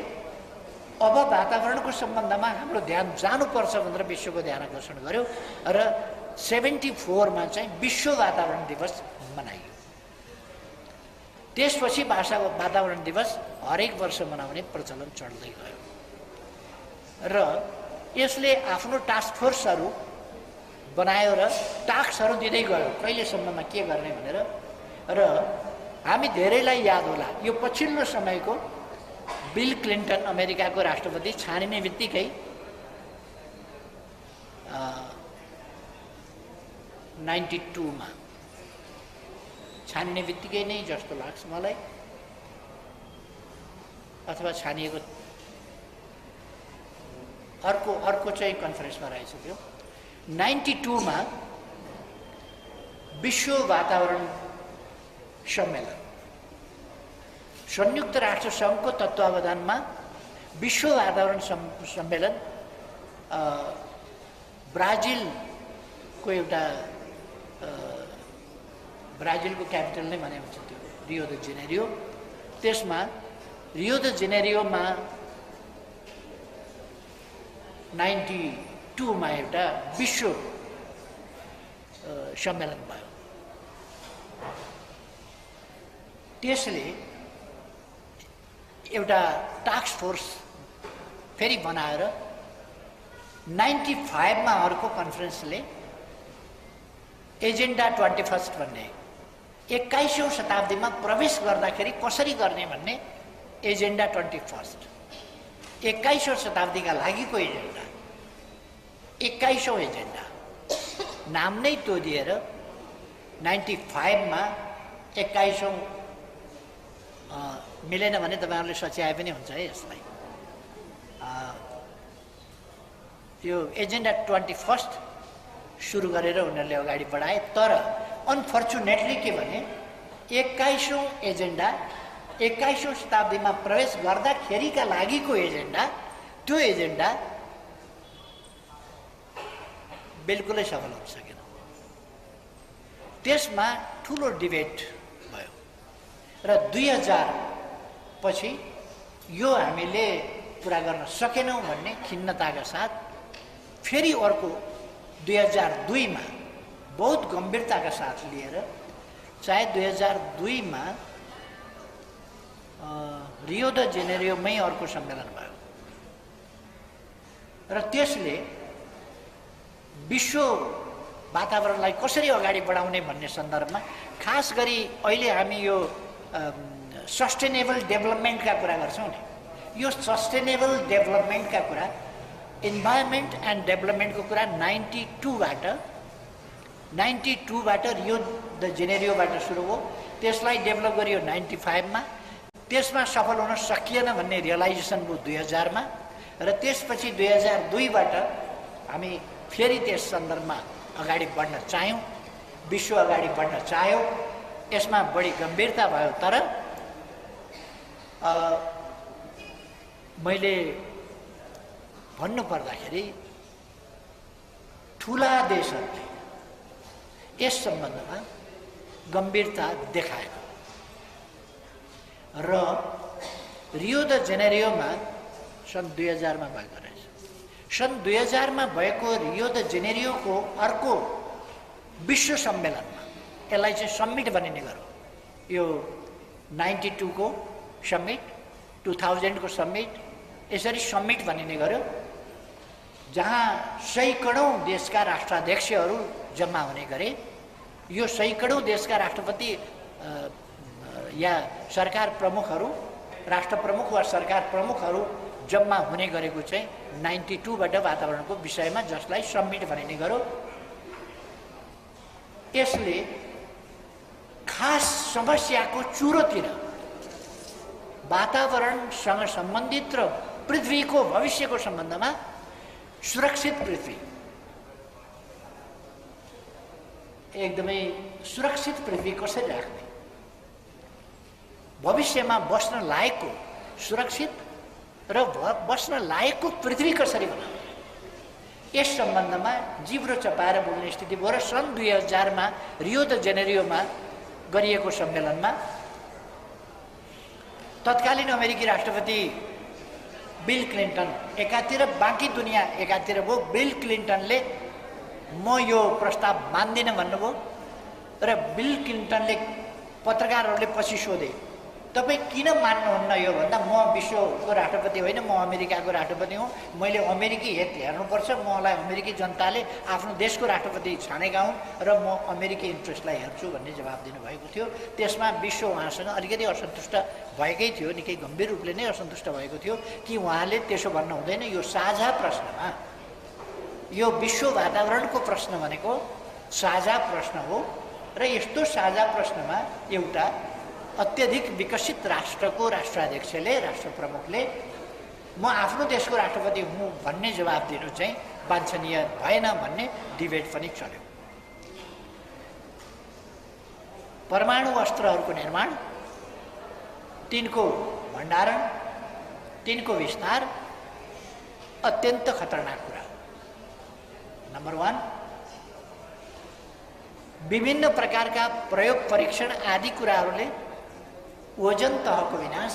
अब वातावरणको सम्बन्धमा हाम्रो ध्यान जानुपर्छ भनेर विश्वको ध्यान आकर्षण गर्यो र 74 मा चाहिँ विश्व वातावरण दिवस मनाइयो। त्यसपछि वातावरण दिवस हरेक वर्ष मनाउने प्रचलन चढ्दै गयो र यसले आफ्नो टास्क फोर्सहरू बनायो र टास्कहरू दिँदै गयो कहिलेसम्ममा के गर्ने भनेर। र हामी धेरैलाई याद होला यो पछिल्लो समयको बिल क्लिन्टन अमेरिकाको राष्ट्रपति छानिने बित्तिकै 92 मा छानिने बित्तिकै नै जस्तो लाग्छ मलाई, अथवा छानिएको अर्को चाहिँ कन्फरेन्समा रहेछ त्यो 92 मा विश्व वातावरण सम्मेलन संयुक्त राष्ट्र सङ्घको तत्वावधानमा विश्व वातावरण सम्मेलन ब्राजिलको एउटा ब्राजिलको क्यापिटल नै भने हुन्छ त्यो रियो द जेनेरियो। त्यसमा रियो द जेनेरियोमा 92 मा एउटा विश्व सम्मेलन भयो। त्यसले एउटा टास्क फोर्स फेरि बनाएर 95 मा अर्को कन्फरेन्सले एजेन्डा 21 भन्ने 21औं शताब्दीमा प्रवेश गर्दाखेरि कसरी गर्ने भन्ने एजेन्डा 21 21औं शताब्दीका लागिको एजेन्डा 21औं एजेन्डा नाम नै तोडिएर 95 मा 21औं मिलेन भने तपाईहरुले सच्याए पनि हुन्छ है यसलाई। यो एजेन्डा 21 सुरु गरेर उनीहरूले अगाडि बढाए, तर अनफर्चुनेटली के भने 21औं एजेन्डा 21औं शताब्दीमा प्रवेश गर्दाखेरिका लागिको एजेन्डा त्यो एजेन्डा बिल्कुलै सफल हुन सकेन। त्यसमा ठुलो डिबेट भयो र 2000 पछि यो हामीले पुरा गर्न सकेनौं भन्ने खिन्नताका साथ फेरि अर्को 2002 मा बहुत गम्भीरताका साथ लिएर चाहे 2002 मा रियो द जेनेरियोमै अर्को सम्मेलन भयो र त्यसले विश्व वातावरणलाई कसरी अगाडि बढाउने भन्ने सन्दर्भमा खास गरी अहिले हामी यो सस्टेनेबल डेभलपमेन्टका कुरा गर्छौं नि, यो सस्टेनेबल डेभलपमेन्टका कुरा इन्भाइरोमेन्ट एन्ड डेभलपमेन्टको कुरा 92 बाट रियो द जेनेरियोबाट सुरु हो। त्यसलाई डेभलप गरियो 95 मा, त्यसमा सफल हुन सकिएन भन्ने रियलाइजेसन भयो 2000 मा र त्यसपछि 2002 बाट हामी फेरि त्यस सन्दर्भमा अगाडि बढ्न चाह्यौं, विश्व अगाडि बढ्न चाह्यो, यसमा बढी गम्भीरता भयो। तर मैले भन्नु पर्दाखेरि ठुला देशहरूले यस सम्बन्धमा गम्भीरता देखाएन र रियो द जेनेरियोमा सन् 2000 मा भएको रहेछ। सन् 2000 मा भएको रियो द जेनेरियोको अर्को विश्व सम्मेलनमा, यसलाई चाहिँ समिट भनिने गरौँ, यो 92 को समिट, 2000 को समिट, यसरी समिट भनिने गर्यो, जहाँ सैकडौँ देशका राष्ट्राध्यक्षहरू जम्मा हुने गरे। यो सैकडौँ देशका राष्ट्रपति या सरकार प्रमुखहरू, राष्ट्र प्रमुख वा सरकार प्रमुखहरू जम्मा हुने गरेको चाहिँ 92बाट वातावरणको विषयमा, जसलाई समिट भनिने गर्यो। यसले खास समस्याको चुरोतिर वातावरणसँग सम्बन्धित र पृथ्वीको भविष्यको सम्बन्धमा सुरक्षित पृथ्वी, एकदमै सुरक्षित पृथ्वी कसरी राख्ने, भविष्यमा बस्न लायकको सुरक्षित र बस्न लायकको पृथ्वी कसरी बनाउने, यस सम्बन्धमा जिब्रो चपाएर बोल्ने स्थिति भयो। र सन् 2000 रियो द जेनेरियोमा गरिएको सम्मेलनमा तत्कालीन अमेरिकी राष्ट्रपति बिल क्लिन्टन एकातिर, बाँकी दुनियाँ एकातिर भयो। बिल क्लिन्टनले म यो प्रस्ताव मान्दिनँ भन्नुभयो र बिल क्लिन्टनले पत्रकारहरूले पछि सोधे, तपाईँ किन मान्नुहुन्न यो भन्दा, म विश्वको राष्ट्रपति होइन, म अमेरिकाको राष्ट्रपति हुँ, मैले अमेरिकी हित हेर्नुपर्छ, मलाई अमेरिकी जनताले आफ्नो देशको राष्ट्रपति छानेका हुन् र म अमेरिकी इन्ट्रेस्टलाई हेर्छु भन्ने जवाब दिनुभएको थियो। त्यसमा विश्व उहाँसँग अलिकति असन्तुष्ट भएकै थियो, निकै गम्भीर रूपले नै असन्तुष्ट भएको थियो कि उहाँले त्यसो भन्न हुँदैन, यो साझा प्रश्नमा, यो विश्व वातावरणको प्रश्न भनेको साझा प्रश्न हो र यस्तो साझा प्रश्नमा एउटा अत्यधिक विकसित राष्ट्रको राष्ट्राध्यक्षले, राष्ट्र प्रमुखले म आफ्नो देशको राष्ट्रपति हुँ भन्ने जवाब दिनु चाहिँ वाञ्छनीय भएन भन्ने डिबेट पनि चल्यो। परमाणु अस्त्रहरूको निर्माण, तिनको भण्डारण, तिनको विस्तार अत्यन्त खतरनाक कुरा हो। नम्बर 1, विभिन्न प्रकारका प्रयोग परीक्षण आदि कुराहरूले ओजन तहको विनाश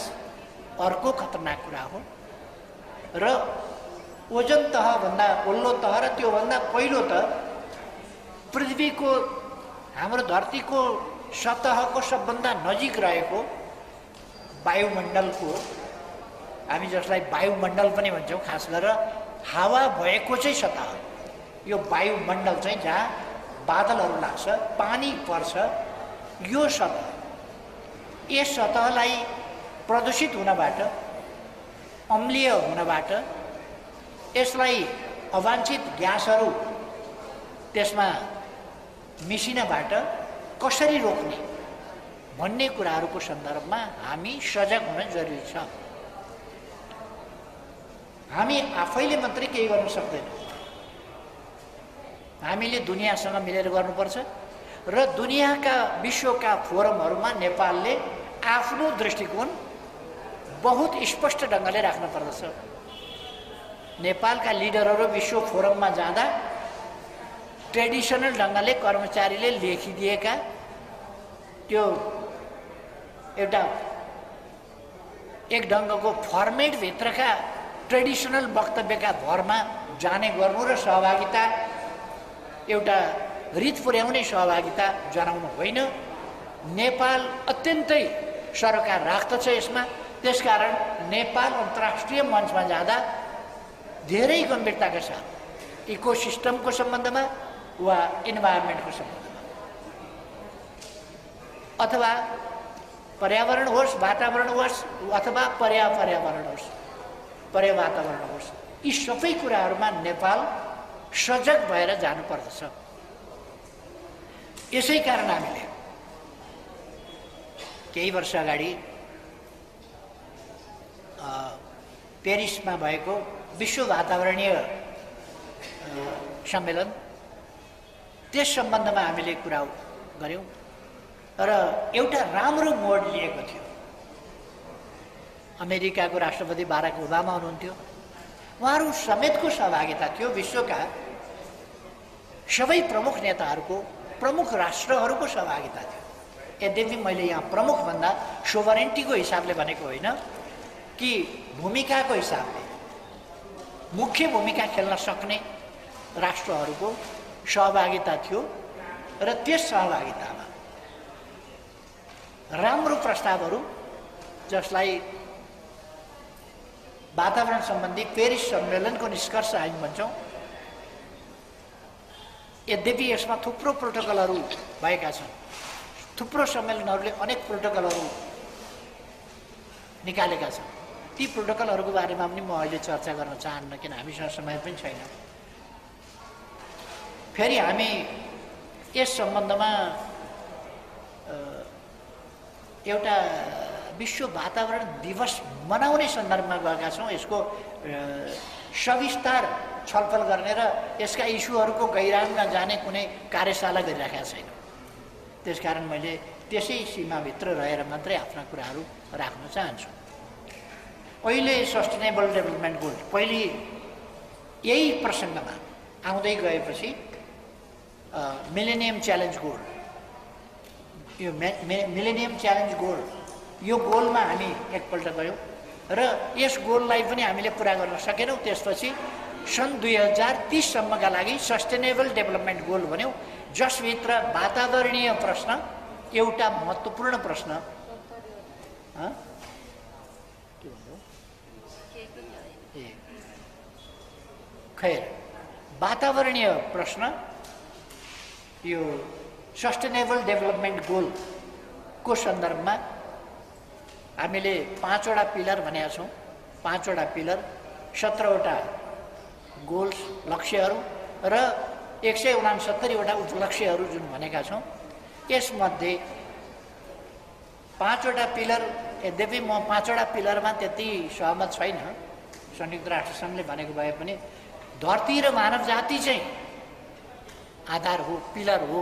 अर्को खतरनाक कुरा हो र ओजन तहभन्दा वल्लो तह र त्योभन्दा पहिलो त पृथ्वीको, हाम्रो धरतीको सतहको सबभन्दा नजिक रहेको वायुमण्डलको, हामी जसलाई वायुमण्डल पनि भन्छौँ, खास गरेर हावा भएको चाहिँ सतह, यो वायुमण्डल चाहिँ जहाँ बादलहरू लाग्छ, पानी पर्छ, यो सतह, यस सतहलाई प्रदूषित हुनबाट, अम्लीय हुनबाट, यसलाई अवाञ्छित ग्यासहरू त्यसमा मिसिनबाट कसरी रोक्ने भन्ने कुराहरूको सन्दर्भमा हामी सजग हुन जरुरी छ। हामी आफैले मात्रै केही गर्न सक्दैनौँ, हामीले दुनियाँसँग मिलेर गर्नुपर्छ र दुनियाँका, विश्वका फोरमहरूमा नेपालले आफ्नो दृष्टिकोण बहुत स्पष्ट ढङ्गले राख्न पर्दछ। नेपालका लिडरहरू विश्व फोरममा जाँदा ट्रेडिसनल ढङ्गले कर्मचारीले लेखिदिएका त्यो एउटा एक ढङ्गको फर्मेटभित्रका ट्रेडिसनल वक्तव्यका भरमा जाने गर्नु र सहभागिता, एउटा रित पुर्याउने सहभागिता जनाउनु होइन। नेपाल अत्यन्तै सरोकार राख्दछ यसमा, त्यसकारण नेपाल अन्तर्राष्ट्रिय मञ्चमा जाँदा धेरै गम्भीरताका साथ इकोसिस्टमको सम्बन्धमा वा इन्भाइरोमेन्टको सम्बन्धमा, अथवा पर्यावरण होस्, वातावरण होस्, अथवा पर्यावरण होस्, पर्यावातावरण होस्, यी सबै कुराहरूमा नेपाल सजग भएर जानुपर्दछ। यसै कारण हामीले केही वर्ष अगाडि पेरिसमा भएको विश्व वातावरणीय सम्मेलन, त्यस सम्बन्धमा हामीले कुरा गऱ्यौँ र एउटा राम्रो मोड लिएको थियो। अमेरिकाको राष्ट्रपति बाराक ओबामा हुनुहुन्थ्यो, उहाँहरू समेतको सहभागिता थियो, विश्वका सबै प्रमुख नेताहरूको, प्रमुख राष्ट्रहरूको सहभागिता थियो। यद्यपि मैले यहाँ प्रमुख भन्दा सोभरेन्टीको हिसाबले भनेको होइन, कि भूमिकाको हिसाबले मुख्य भूमिका खेल्न सक्ने राष्ट्रहरूको सहभागिता थियो र त्यस सहभागितामा राम्रो प्रस्तावहरू जसलाई वातावरण सम्बन्धी पेरिस सम्मेलनको निष्कर्ष हामी भन्छौँ। यद्यपि यसमा थुप्रो प्रोटोकलहरू भएका छन्, थुप्रो सम्मेलनहरूले अनेक प्रोटोकलहरू निकालेका छन्। ती प्रोटोकलहरूको बारेमा पनि म अहिले चर्चा गर्न चाहन्न, किन हामीसँग समय पनि छैन। फेरि हामी यस सम्बन्धमा एउटा विश्व वातावरण दिवस मनाउने सन्दर्भमा गएका छौँ। यसको सविस्तार छलफल गर्ने र यसका इस्युहरूको गहिराइमा जाने कुनै कार्यशाला गरिराखेका छैन। त्यसकारण मैले त्यसै सीमाभित्र रहेर मात्रै आफ्ना कुराहरू राख्न चाहन्छु। अहिले सस्टेनेबल डेभलपमेन्ट गोल, पहिले यही प्रसङ्गमा आउँदै गएपछि मिलेनियम च्यालेन्ज गोल, यो मिलेनियम च्यालेन्ज गोल, यो गोलमा हामी एकपल्ट गयौँ र यस गोललाई पनि हामीले पुरा गर्न सकेनौँ। त्यसपछि सन् 2030सम्मका लागि सस्टेनेबल डेभलपमेन्ट गोल भन्यौँ, जसभित्र वातावरणीय प्रश्न एउटा महत्त्वपूर्ण प्रश्न। खैर, वातावरणीय प्रश्न यो सस्टेनेबल डेभलपमेन्ट गोलको सन्दर्भमा हामीले 5वटा पिलर भनेका छौँ। 5वटा पिलर, 17वटा गोल्स, लक्ष्यहरू र 169वटा उपलक्ष्यहरू जुन भनेका छौँ। यसमध्ये 5वटा पिलर, यद्यपि म 5वटा पिलरमा त्यति सहमत छैन। संयुक्त राष्ट्रसङ्घले भनेको भए पनि धरती र मानव जाति चाहिँ आधार हो, पिलर हो।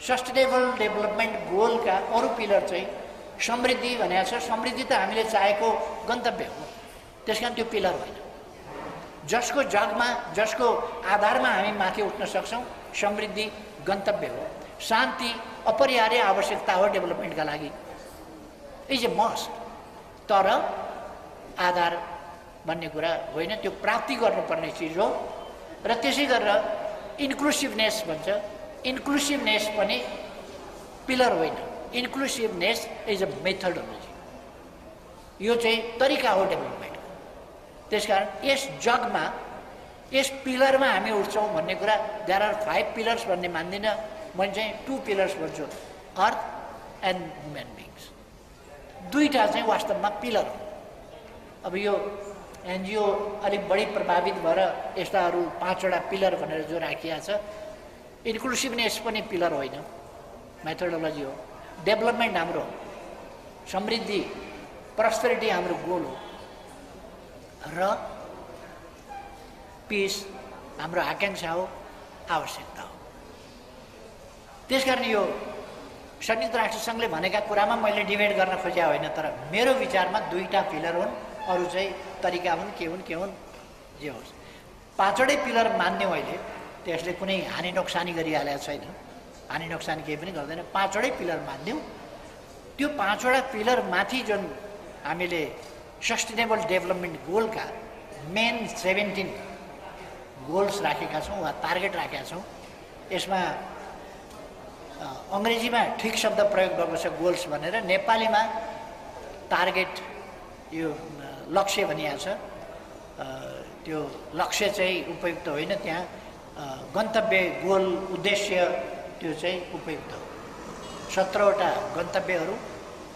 सस्टेनेबल डेभलपमेन्ट गोलका अरू पिलर चाहिँ समृद्धि भनेको छ। समृद्धि त हामीले चाहेको गन्तव्य हो, त्यसकारण त्यो पिलर होइन। जसको जगमा, जसको आधारमा हामी माथि उठ्न सक्छौँ, समृद्धि गन्तव्य हो। शान्ति अपरिहार्य आवश्यकता हो डेभलपमेन्टका लागि, इज ए मस्ट। तर आधार भन्ने कुरा होइन, त्यो प्राप्ति गर्नुपर्ने चिज हो। र त्यसै गरेर इन्क्लुसिभनेस भन्छ, इन्क्लुसिभनेस पनि पिलर होइन। इन्क्लुसिभनेस इज अ मेथडोलोजी, यो चाहिँ तरिका हो डेभलपमेन्ट। त्यसकारण यस जगमा, यस पिलरमा हामी उठ्छौँ भन्ने कुरा, देयर आर 5 पिलर्स भन्ने मान्दिनँ, मैले चाहिँ 2 पिलर्स भन्छु, अर्थ एन्ड ह्युमन बिङ्स। दुईवटा चाहिँ वास्तवमा पिलर हो। अब यो एनजिओ अलिक बढी प्रभावित भएर यस्ताहरू 5वटा पिलर भनेर जो राखिएको छ। इन्क्लुसिभनेस पनि पिलर होइन, मेथोडोलोजी हो। डेभलपमेन्ट हाम्रो समृद्धि, प्रस्पेरिटी हाम्रो गोल हो र पिस हाम्रो आकाङ्क्षा हो, आवश्यकता हो। त्यसकारण यो संयुक्त राष्ट्रसङ्घले भनेका कुरामा मैले डिबेट गर्न खोजेको होइन, तर मेरो विचारमा 2वटा पिलर हुन्, अरू चाहिँ तरिका हुन्, के हुन् जे होस्। 5वटै पिलर मान्ने मैले, त्यसले कुनै हानि नोक्सानी गरिहालेको छैन, हानि नोक्सानी केही पनि गर्दैन। 5वटै पिलर मान्यौँ। त्यो 5वटा पिलर माथि जुन हामीले सस्टेनेबल डेभलपमेन्ट गोलका मेन 17 गोल्स राखेका छौँ वा टार्गेट राखेका छौँ। यसमा अङ्ग्रेजीमा ठिक शब्द प्रयोग भएको छ गोल्स भनेर, नेपालीमा टार्गेट, यो लक्ष्य भनिएको छ। त्यो लक्ष्य चाहिँ उपयुक्त होइन, त्यहाँ गन्तव्य, गोल, उद्देश्य त्यो चाहिँ उपयुक्त हो। 17वटा गन्तव्यहरू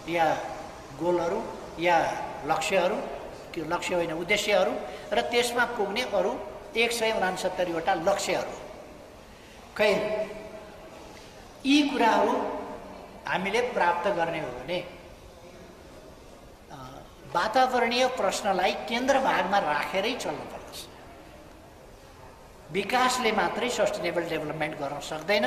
या गोलहरू या लक्ष्यहरू, त्यो लक्ष्य होइन उद्देश्यहरू, र त्यसमा पुग्ने अरू 169वटा लक्ष्यहरू। खै यी कुराहरू हामीले प्राप्त गर्ने हो भने वातावरणीय प्रश्नलाई केन्द्र भागमा राखेरै चल्नुपर्छ। विकासले मात्रै सस्टेनेबल डेभलपमेन्ट गर्न सक्दैन।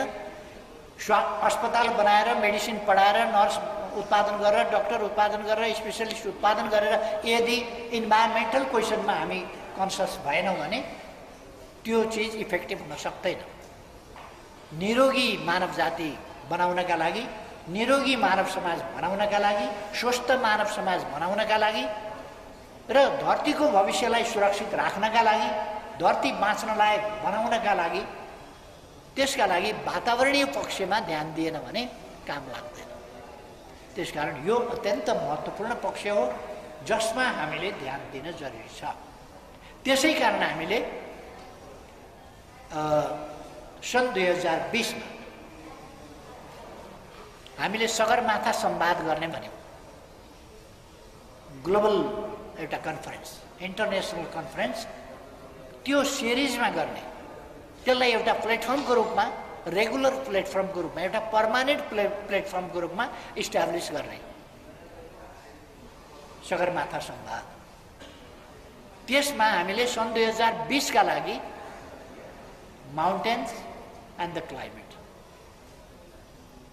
अस्पताल बनाएर, मेडिसिन पढाएर, नर्स उत्पादन गरेर, डक्टर उत्पादन गरेर, स्पेसलिस्ट उत्पादन गरेर यदि इन्भाइरोमेन्टल क्वेसनमा हामी कन्सियस भएनौँ भने त्यो चिज इफेक्टिभ हुन सक्दैन। निरोगी मानव जाति बनाउनका लागि, निरोगी मानव समाज बनाउनका लागि, स्वस्थ मानव समाज बनाउनका लागि र धरतीको भविष्यलाई सुरक्षित राख्नका लागि, धरती बाँच्न लायक बनाउनका लागि, त्यसका लागि वातावरणीय पक्षमा ध्यान दिएन भने काम लाग्दैन। त्यसकारण यो अत्यन्त महत्त्वपूर्ण पक्ष हो जसमा हामीले ध्यान दिन जरुरी छ। त्यसै कारण हामीले सन् 2020 मा हामीले सगरमाथा संवाद गर्ने भन्यौँ। ग्लोबल एउटा कन्फरेन्स, इन्टरनेसनल कन्फरेन्स, त्यो सिरिजमा गर्ने, त्यसलाई एउटा प्लेटफर्मको रूपमा, रेगुलर प्लेटफर्मको रूपमा, एउटा पर्मानेन्ट प्लेटफर्मको रूपमा इस्टाब्लिस गर्ने सगरमाथा संवाद। त्यसमा हामीले सन् 2020 का लागि mountains and the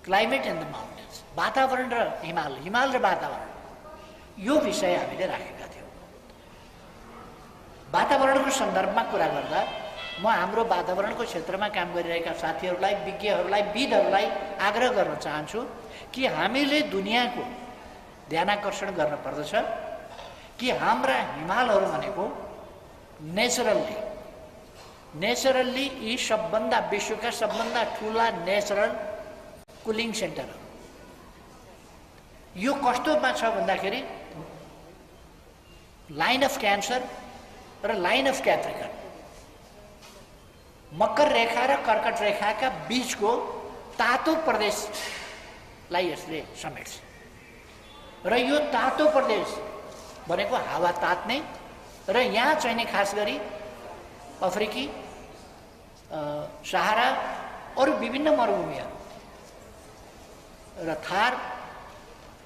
climate and the mountains, वातावरण र हिमाल, हिमाल र वातावरण, यो विषय हामीले राखेका थियौँ। वातावरणको सन्दर्भमा कुरा गर्दा म हाम्रो वातावरणको क्षेत्रमा काम गरिरहेका साथीहरूलाई, विज्ञहरूलाई, विदहरूलाई आग्रह गर्न चाहन्छु कि हामीले दुनियाँको ध्यानाकर्षण गर्न पर्दछ कि हाम्रा हिमालहरू भनेको नेचरल्ली यी सबभन्दा विश्वका सबभन्दा ठुला नेचरल कुलिङ सेन्टर हो। यो कस्तोमा छ भन्दाखेरि लाइन अफ क्यान्सर र लाइन अफ क्याप्रिकन, मकर रेखा र कर्कट रेखाका बीचको तातो प्रदेशलाई यसले समेट्छ। र यो तातो प्रदेश भनेको हावा तात्ने र यहाँ चाहिँ नि खास गरी अफ्रिकी, सहारा, अरू विभिन्न मरुभूमिहरू र थार,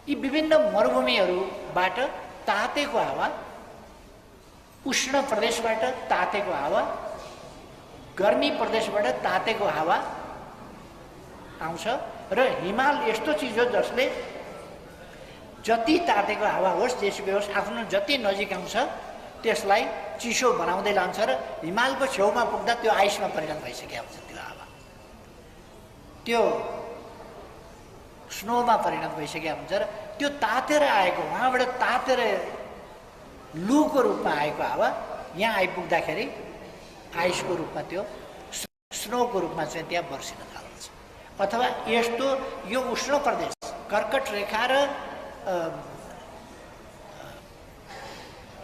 यी विभिन्न मरुभूमिहरूबाट तातेको हावा, उष्ण प्रदेशबाट तातेको हावा, गर्मी प्रदेशबाट तातेको हावा आउँछ। र हिमाल यस्तो चिज हो जसले जति तातेको हावा होस्, जेसुकै होस्, आफ्नो जति नजिक आउँछ त्यसलाई चिसो बनाउँदै लान्छ र हिमालको छेउमा पुग्दा त्यो आइसमा परिणत भइसकेको हुन्छ। त्यो हावा त्यो स्नोमा परिणत भइसकेको हुन्छ र त्यो तातेर आएको, उहाँबाट तातेर लुको रूपमा आएको हावा यहाँ आइपुग्दाखेरि आइसको रूपमा, त्यो स्नोको रूपमा चाहिँ त्यहाँ बर्सिन थाल्छ। अथवा यस्तो यो उष्ण प्रदेश, कर्कट रेखा र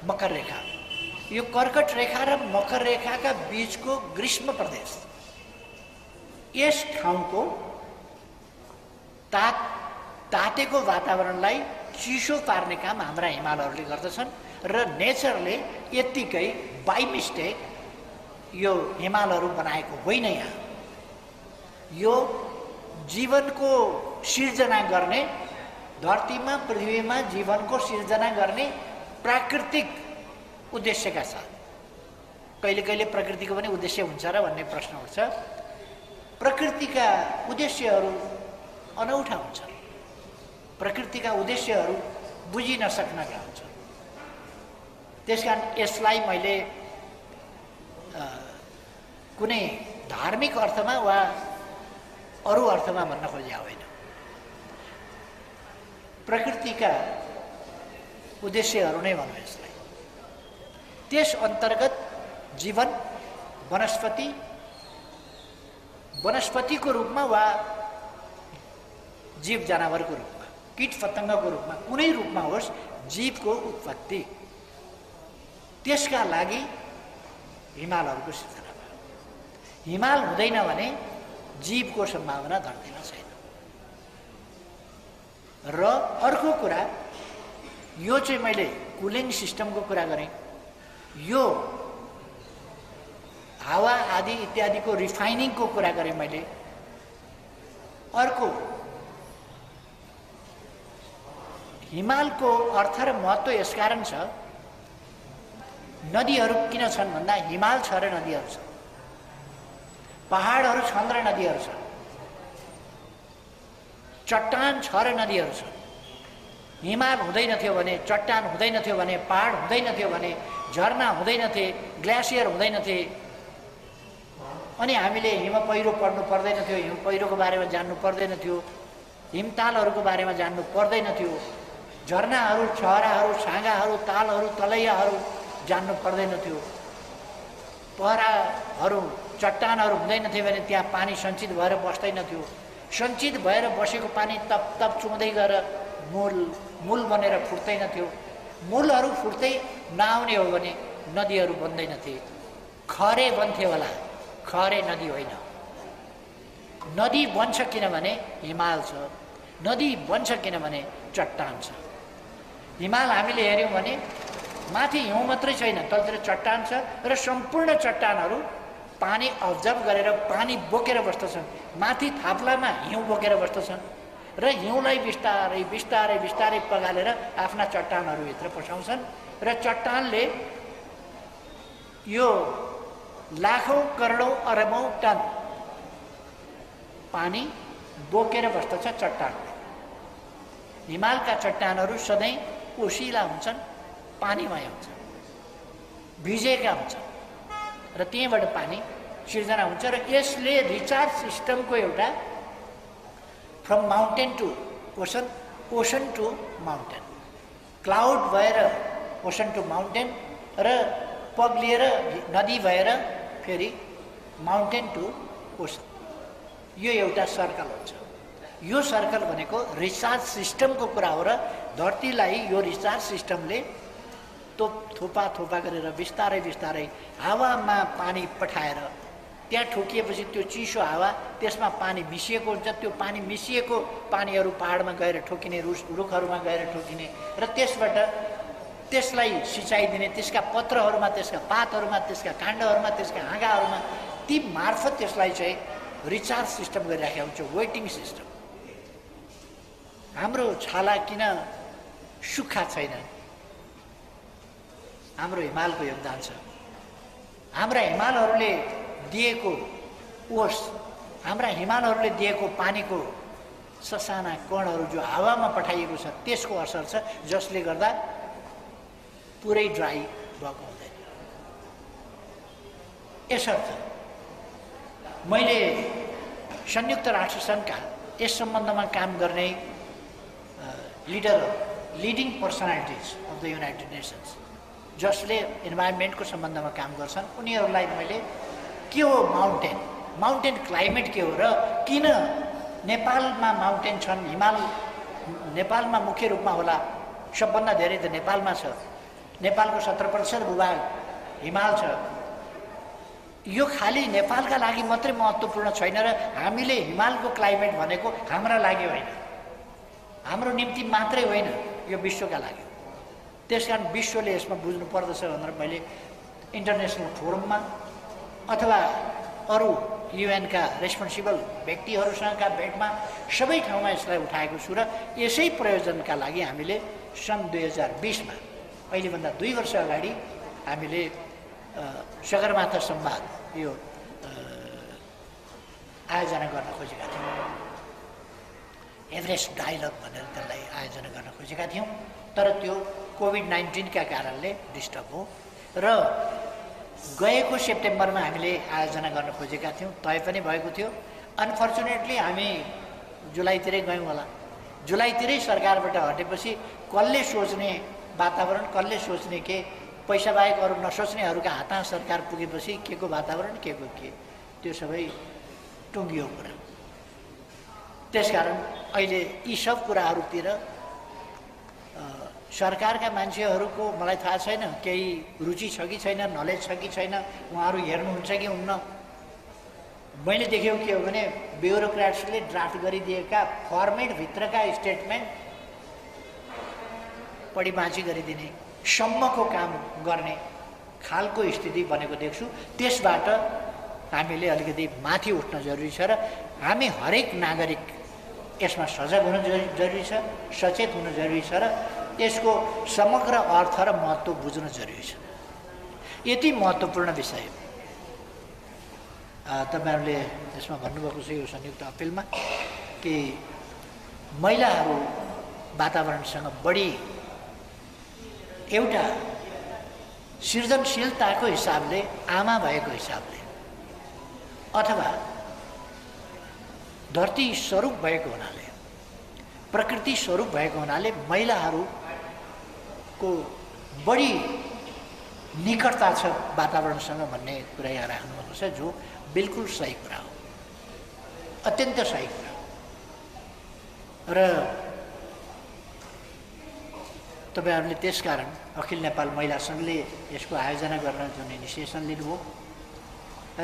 मकर रेखा, यो कर्कट रेखा र मकर रेखाका बीचको ग्रीष्म प्रदेश, यस ठाउँको तातेको वातावरणलाई चिसो पार्ने काम हाम्रा हिमालहरूले गर्दछन्। र नेचरले यत्तिकै बाई मिस्टेक यो हिमालहरू बनाएको होइन। यहाँ यो जीवनको सिर्जना गर्ने, धरतीमा, पृथ्वीमा जीवनको सिर्जना गर्ने प्राकृतिक उद्देश्यका साथ, कहिले कहिले प्रकृतिको पनि उद्देश्य हुन्छ र भन्ने प्रश्न उठ्छ। प्रकृतिका उद्देश्यहरू अनौठा हुन्छन्, प्रकृतिका उद्देश्यहरू बुझिन सक्नका हुन्छन्। त्यसकारण यसलाई मैले कुनै धार्मिक अर्थमा वा अरू अर्थमा भन्न खोजे होइन। प्रकृतिका उद्देश्यहरू नै भनौँ यसलाई। त्यस अन्तर्गत जीवन, वनस्पतिको रूपमा वा जीव जनावरको रूपमा, कीट पतङ्गको रूपमा, कुनै रूपमा होस्, जीवको उत्पत्ति, त्यसका लागि हिमालहरूको सिर्जना भयो। हिमाल हुँदैन भने जीवको सम्भावना धर्तीमा छैन। र अर्को कुरा, यो चाहिँ मैले कुलिङ सिस्टमको कुरा गरेँ, यो हावा आदि इत्यादिको रिफाइनिङको कुरा गरेँ मैले। अर्को, हिमालको अर्थ र महत्त्व यसकारण छ, नदीहरू किन छन् भन्दा हिमाल छ र नदीहरू छन्, पहाडहरू छन् र नदीहरू छन्, चट्टान छ र नदीहरू छन्। हिमाल हुँदैनथ्यो भने, चट्टान हुँदैनथ्यो भने, पहाड हुँदैनथ्यो भने, झरना हुँदैनथे, ग्लेसियर हुँदैनथे, अनि हामीले हिम पहिरो पढ्नु पर्दैनथ्यो, हिम पहिरोको बारेमा जान्नु पर्दैनथ्यो, हिमतालहरूको बारेमा जान्नु पर्दैनथ्यो, झरनाहरू, छहराहरू, छाँगाहरू, तालहरू, तलैयाहरू जान्नु पर्दैनथ्यो, पहराहरू, चट्टानहरू हुँदैनथ्यो भने त्यहाँ पानी सञ्चित भएर बस्दैनथ्यो, सञ्चित भएर बसेको पानी तप तप चुउँदै गएर मूल बनेर फुट्दैन थियो। मूलहरू फुट्दै नआउने हो भने नदीहरू बन्दैनथे। खरे बन्थे होला, खरे नदी होइन। नदी बन्छ किनभने हिमाल छ, नदी बन्छ किनभने चट्टान छ। हिमाल हामीले हेऱ्यौँ भने माथि हिउँ मात्रै छैन, तलतिर चट्टान छ र सम्पूर्ण चट्टानहरू पानी अब्जर्भ गरेर पानी बोकेर बस्दछन्। माथि थाप्लामा हिउँ बोकेर बस्दछन् र हिउँलाई बिस्तारै बिस्तारै बिस्तारै पगालेर आफ्ना चट्टानहरूभित्र पसाउँछन् र चट्टानले यो लाखौँ करोडौँ अरबौँ टन पानी बोकेर बस्दछ चट्टानले। हिमालका चट्टानहरू सधैँ ओसिला हुन्छन्, पानीमय हुन्छन्, भिजेका हुन्छन् र त्यहीँबाट पानी सिर्जना हुन्छ। र यसले रिचार्ज सिस्टमको एउटा from mountain to ocean, ocean to mountain, cloud भएर ओसन टु माउन्टेन र पग्लिएर नदी भएर फेरि माउन्टेन टु ओसन, यो एउटा सर्कल हुन्छ। यो सर्कल भनेको रिचार्ज सिस्टमको कुरा हो र धरतीलाई यो रिचार्ज सिस्टमले थोपा थोपा गरेर बिस्तारै बिस्तारै हावामा पानी पठाएर त्यहाँ ठोकिएपछि त्यो चिसो हावा त्यसमा पानी मिसिएको हुन्छ। त्यो पानी मिसिएको पानीहरू पहाडमा गएर ठोकिने, रुखहरूमा गएर ठोकिने र त्यसबाट त्यसलाई सिँचाइ दिने, त्यसका पत्रहरूमा, त्यसका पातहरूमा, त्यसका काण्डहरूमा, त्यसका हाँगाहरूमा ती मार्फत त्यसलाई चाहिँ रिचार्ज सिस्टम गरिराखेको हुन्छ, वेटिङ सिस्टम। हाम्रो छाला किन सुक्खा छैन? हाम्रो हिमालको योगदान छ। हाम्रा हिमालहरूले दिएको ओस, हाम्रा हिमालहरूले दिएको पानीको ससाना कणहरू जो हावामा पठाइएको छ त्यसको असर छ, जसले गर्दा पुरै ड्राई भएको हुँदैन। यसर्थ मैले संयुक्त राष्ट्र सङ्घका यस सम्बन्धमा काम गर्ने leading personalities of the United nations जसले इन्भाइरोमेन्टको सम्बन्धमा काम गर्छन्, उनीहरूलाई मैले के हो माउन्टेन, माउन्टेन क्लाइमेट के हो र किन नेपालमा माउन्टेन छन्, हिमाल नेपालमा मुख्य रूपमा होला, सबभन्दा धेरै त नेपालमा छ, नेपालको 70% भूभाग हिमाल छ। यो खालि नेपालका लागि मात्रै महत्त्वपूर्ण छैन र हामीले हिमालको क्लाइमेट भनेको हाम्रा लागि होइन, हाम्रो निम्ति मात्रै होइन, यो विश्वका लागि। त्यसकारण विश्वले यसमा बुझ्नु पर्दछ भनेर मैले इन्टरनेसनल फोरममा अथवा अरू युएनका रेस्पोन्सिबल व्यक्तिहरूसँगका भेटमा सबै ठाउँमा यसलाई उठाएको छु र यसै प्रयोजनका लागि हामीले सन् 2020मा, अहिलेभन्दा 2 वर्ष अगाडि हामीले सगरमाथा संवाद यो आयोजना गर्न खोजेका थियौँ। एभरेस्ट डायलग भनेर त्यसलाई आयोजना गर्न खोजेका थियौँ, तर त्यो कोभिड-19 कारणले डिस्टर्ब हो र गएको सेप्टेम्बरमा हामीले आयोजना गर्न खोजेका थियौँ, तय पनि भएको थियो। अनफर्चुनेटली हामी जुलाईतिरै गयौँ होला। जुलाईतिरै सरकारबाट हटेपछि कसले सोच्ने वातावरण, कसले सोच्ने के, पैसा बाहेक अरू नसोच्नेहरूका हातमा सरकार पुगेपछि के को वातावरण, के को के, त्यो सबै टुङ्गियो कुरा। त्यसकारण अहिले यी सब कुराहरूतिर सरकारका मान्छेहरूको मलाई थाहा छैन केही रुचि छ कि छैन, नलेज छ कि छैन, उहाँहरू हेर्नुहुन्छ कि हुन्न। मैले देखेको के हो भने ब्युरोक्राट्सले ड्राफ्ट गरिदिएका फर्मेटभित्रका स्टेटमेन्ट पढी बाँची गरिदिने सम्मको काम गर्ने खालको स्थिति बनेको देख्छु। त्यसबाट हामीले अलिकति माथि उठ्न जरुरी छ र हामी हरेक नागरिक यसमा सजग हुन जरुरी छ, सचेत हुन जरुरी छ र यसको समग्र अर्थ र महत्त्व बुझ्न जरुरी छ। यति महत्त्वपूर्ण विषय तपाईहरुले यसमा भन्नुभएको छ यो संयुक्त अपिलमा कि महिलाहरू वातावरणसँग बढी एउटा सृजनशीलताको हिसाबले, आमा भएको हिसाबले अथवा धरती स्वरूप भएको हुनाले, प्रकृति स्वरूप भएको हुनाले महिलाहरूको बढी निकटता छ वातावरणसँग भन्ने कुरा यहाँ राख्नुभएको छ, जो बिल्कुल सही कुरा हो, अत्यन्त सही कुरा हो। र तपाईहरुले त्यसकारण अखिल नेपाल महिला संघले यसको आयोजना गर्न जुन इनिसिएसन लिनुभयो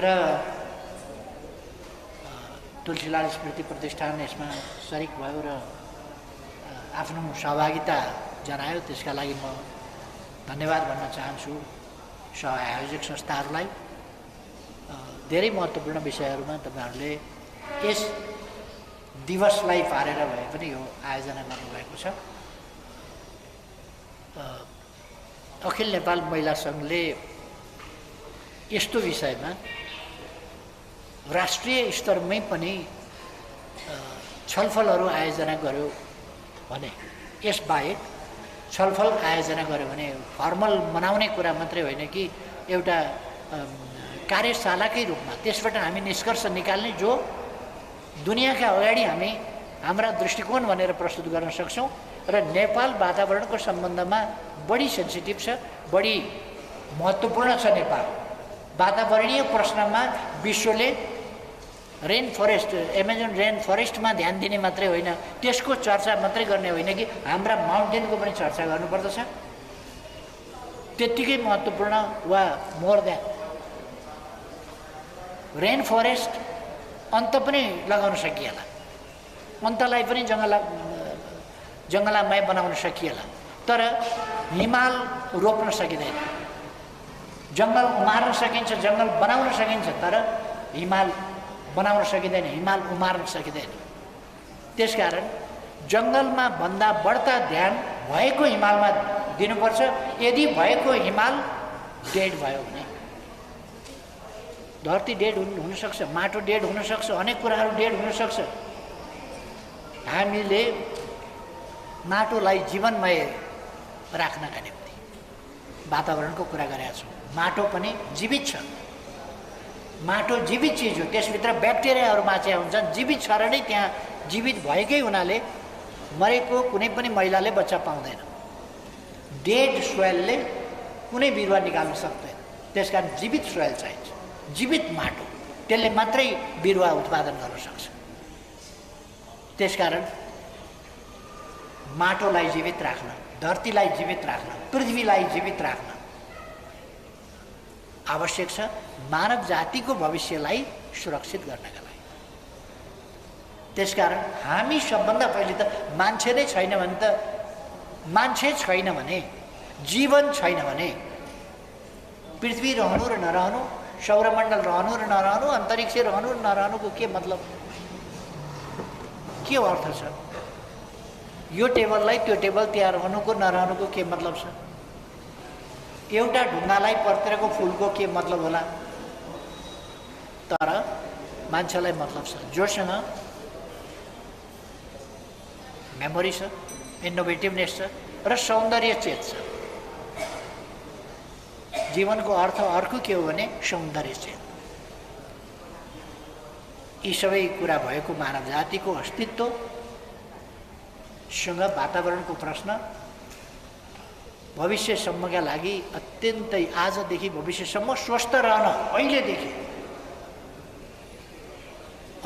र तुलसीलाल स्मृति प्रतिष्ठान यसमा सरिक भयो र आफ्नो सहभागिता जनायो। त्यसका लागि म धन्यवाद भन्न चाहन्छु सहआयोजक संस्थाहरूलाई। धेरै महत्त्वपूर्ण विषयहरूमा तपाईहरुले यस दिवसलाई पारेर भए पनि यो आयोजना गर्नुभएको छ। अखिल नेपाल महिला संघले यस्तो विषयमा राष्ट्रिय स्तरमै पनि छलफलहरू आयोजना गर्यो भने, यसबाहेक छलफल आयोजना गर्यो भने फर्मल मनाउने कुरा मात्रै होइन कि एउटा कार्यशालाकै रूपमा त्यसबाट हामी निष्कर्ष निकाल्ने जो दुनियाँका अगाडि हामी हाम्रा दृष्टिकोण भनेर प्रस्तुत गर्न सक्छौँ र नेपाल वातावरणको सम्बन्धमा बढी सेन्सिटिभ छ, बढी महत्त्वपूर्ण छ। नेपाल वातावरणीय प्रश्नमा विश्वले रेन फरेस्ट, एमाजोन रेन फरेस्टमा ध्यान दिने मात्रै होइन, त्यसको चर्चा मात्रै गर्ने होइन कि हाम्रा माउन्टेनको पनि चर्चा गर्नुपर्दछ। त्यत्तिकै महत्त्वपूर्ण वा मोर द्यान रेन फरेस्ट अन्त पनि लगाउन सकिएला, अन्तलाई पनि जङ्गलामय बनाउन सकिएला, तर हिमाल रोप्न सकिँदैन। जङ्गल उमार्न सकिन्छ, जङ्गल बनाउन सकिन्छ, तर हिमाल बनाउन सकिँदैन, हिमाल उमार्न सकिँदैन। त्यसकारण जङ्गलमा भन्दा बढ्ता ध्यान भएको हिमालमा दिनुपर्छ। यदि भएको हिमाल डेड भयो भने धरती डेड हुनसक्छ, माटो डेड हुनसक्छ, अनेक कुराहरू डेड हुनसक्छ। हामीले माटोलाई जीवनमय राख्नका निम्ति वातावरणको कुरा गरेका छौँ। माटो पनि जीवित छ, माटो जीवित चिज हो, त्यसभित्र ब्याक्टेरियाहरू माछा हुन्छन्, जीवित छ र नै त्यहाँ जीवित भएकै हुनाले मरेको कुनै पनि महिलाले बच्चा पाउँदैन। डेड सोइलले कुनै बिरुवा निकाल्न सक्दैन, त्यसकारण जीवित सोइल चाहिन्छ, जीवित माटो, त्यसले मात्रै बिरुवा उत्पादन गर्न सक्छ। त्यसकारण माटोलाई जीवित राख्न, धरतीलाई जीवित राख्न, पृथ्वीलाई जीवित राख्न आवश्यक छ मानव जातिको भविष्यलाई सुरक्षित गर्नका लागि। त्यसकारण हामी सबभन्दा पहिले त मान्छे नै छैन भने त, मान्छे छैन भने, जीवन छैन भने पृथ्वी रहनु र नरहनु, सौरमण्डल रहनु र नरहनु, अन्तरिक्ष रहनु र नरहनुको के मतलब, के अर्थ छ? यो टेबललाई त्यो टेबल त्यहाँ रहनुको नरहनुको के मतलब छ? एउटा ढुङ्गालाई पर्तिरको फुलको के मतलब होला? तर मान्छेलाई मतलब छ, जोसँग मेमोरी छ, इनोभेटिभनेस छ र सौन्दर्य चेत छ। जीवनको अर्थ अर्को के हो भने सौन्दर्य चेत। यी सबै कुरा भएको मानव जातिको अस्तित्वसँग वातावरणको प्रश्न भविष्यसम्मका लागि अत्यन्तै, आजदेखि भविष्यसम्म स्वस्थ रहन अहिलेदेखि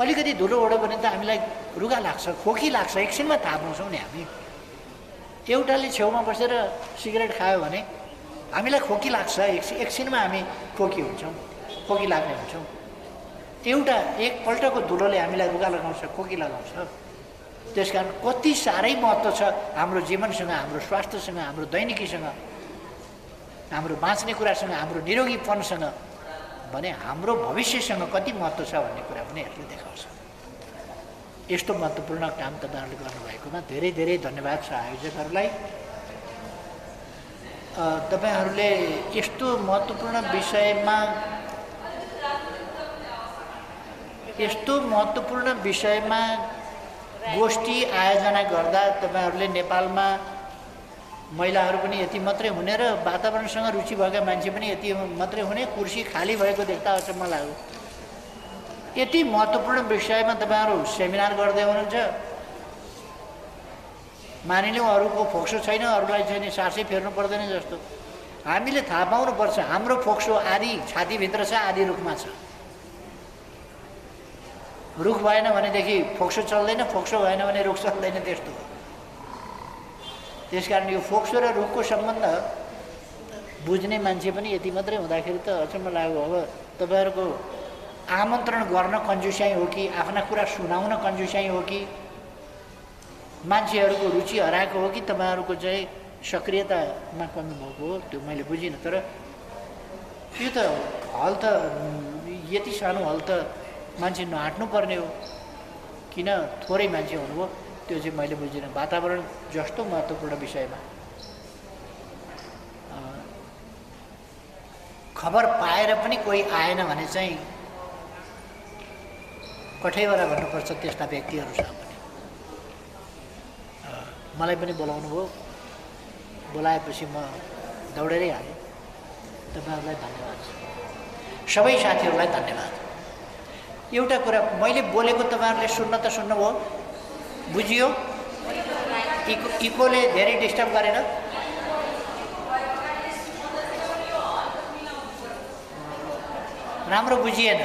अलिकति धुलो ओढ्यो भने त हामीलाई रुगा लाग्छ, खोकी लाग्छ, एकछिनमा थाहा पाउँछौँ नि हामी। एउटाले छेउमा बसेर सिगरेट खायो भने हामीलाई खोकी लाग्छ, एकछिनमा हामी खोकी हुन्छौँ, खोकी लाग्ने हुन्छौँ। एउटा एकपल्टको धुलोले हामीलाई रुगा लगाउँछ, खोकी लगाउँछ। त्यसकारण कति साह्रै महत्त्व छ हाम्रो जीवनसँग, हाम्रो स्वास्थ्यसँग, हाम्रो दैनिकीसँग, हाम्रो बाँच्ने कुरासँग, हाम्रो निरोगीपनसँग भने हाम्रो भविष्यसँग कति महत्त्व छ भन्ने कुरा पनि यसले देखाउँछ। यस्तो महत्त्वपूर्ण काम तपाईँहरूले गर्नुभएकोमा धेरै धेरै धन्यवाद छ आयोजकहरूलाई। तपाईँहरूले यस्तो महत्त्वपूर्ण विषयमा गोष्ठी आयोजना गर्दा तपाईँहरूले नेपालमा महिलाहरू पनि यति मात्रै हुने र वातावरणसँग रुचि भएका मान्छे पनि यति मात्रै हुने, कुर्सी खाली भएको देख्दा अचम्म लाग्यो। यति महत्त्वपूर्ण विषयमा तपाईँहरू सेमिनार गर्दै हुनुहुन्छ। मानिलिउँ अरूको फोक्सो छैन, अरूलाई चाहिँ सासै फेर्नु पर्दैन जस्तो। हामीले थाहा पाउनुपर्छ हाम्रो फोक्सो आदि छातीभित्र छ, आदि रुखमा छ। रुख भएन भनेदेखि फोक्सो चल्दैन, फोक्सो भएन भने रुख चल्दैन, त्यस्तो हो। त्यसकारण यो फोक्सो र रुखको सम्बन्ध बुझ्ने मान्छे पनि यति मात्रै हुँदाखेरि त अचम्म लाग्यो। अब तपाईँहरूको आमन्त्रण गर्न कन्जुस्याइ हो कि आफ्ना कुरा सुनाउन कन्जुस्याइ हो कि मान्छेहरूको रुचि हराएको हो कि तपाईँहरूको चाहिँ सक्रियतामा कमी भएको हो, त्यो मैले बुझिनँ। तर यो त हल त यति सानो हल त मान्छे नहाट्नु पर्ने हो, किन थोरै मान्छे हुनुभयो त्यो चाहिँ मैले बुझिनँ। वातावरण जस्तो महत्त्वपूर्ण विषयमा खबर पाएर पनि कोही आएन भने चाहिँ कठैबाट भन्नुपर्छ त्यस्ता व्यक्तिहरूसँग पनि। मलाई पनि बोलाउनु भयो, बोलाएपछि म दौडेरै हालेँ। तपाईँहरूलाई धन्यवाद छ, सबै साथीहरूलाई धन्यवाद। एउटा कुरा मैले बोलेको तपाईँहरूले सुन्न त सुन्नुभयो, बुझियो? इकोले धेरै डिस्टर्ब गरेन? राम्रो बुझिएन?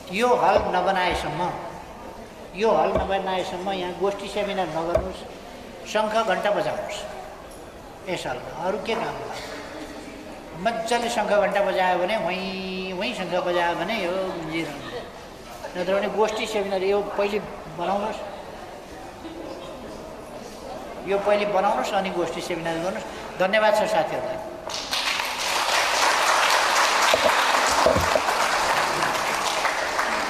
यो हल नबनाएसम्म यहाँ गोष्ठी सेमिनार नगर्नुहोस्, शङ्ख घन्टा बजाउनुहोस् यस हालमा। अरू के काम होला? मजाले शङ्ख घन्टा बजायो भने वहीँ शङ्ख बजायो भने यो गुन्जिरहन्छ। नत्र भने गोष्ठी सेमिनार यो पहिले बनाउनुहोस्, अनि गोष्ठी सेमिनार गर्नुहोस्। धन्यवाद छ साथीहरूलाई।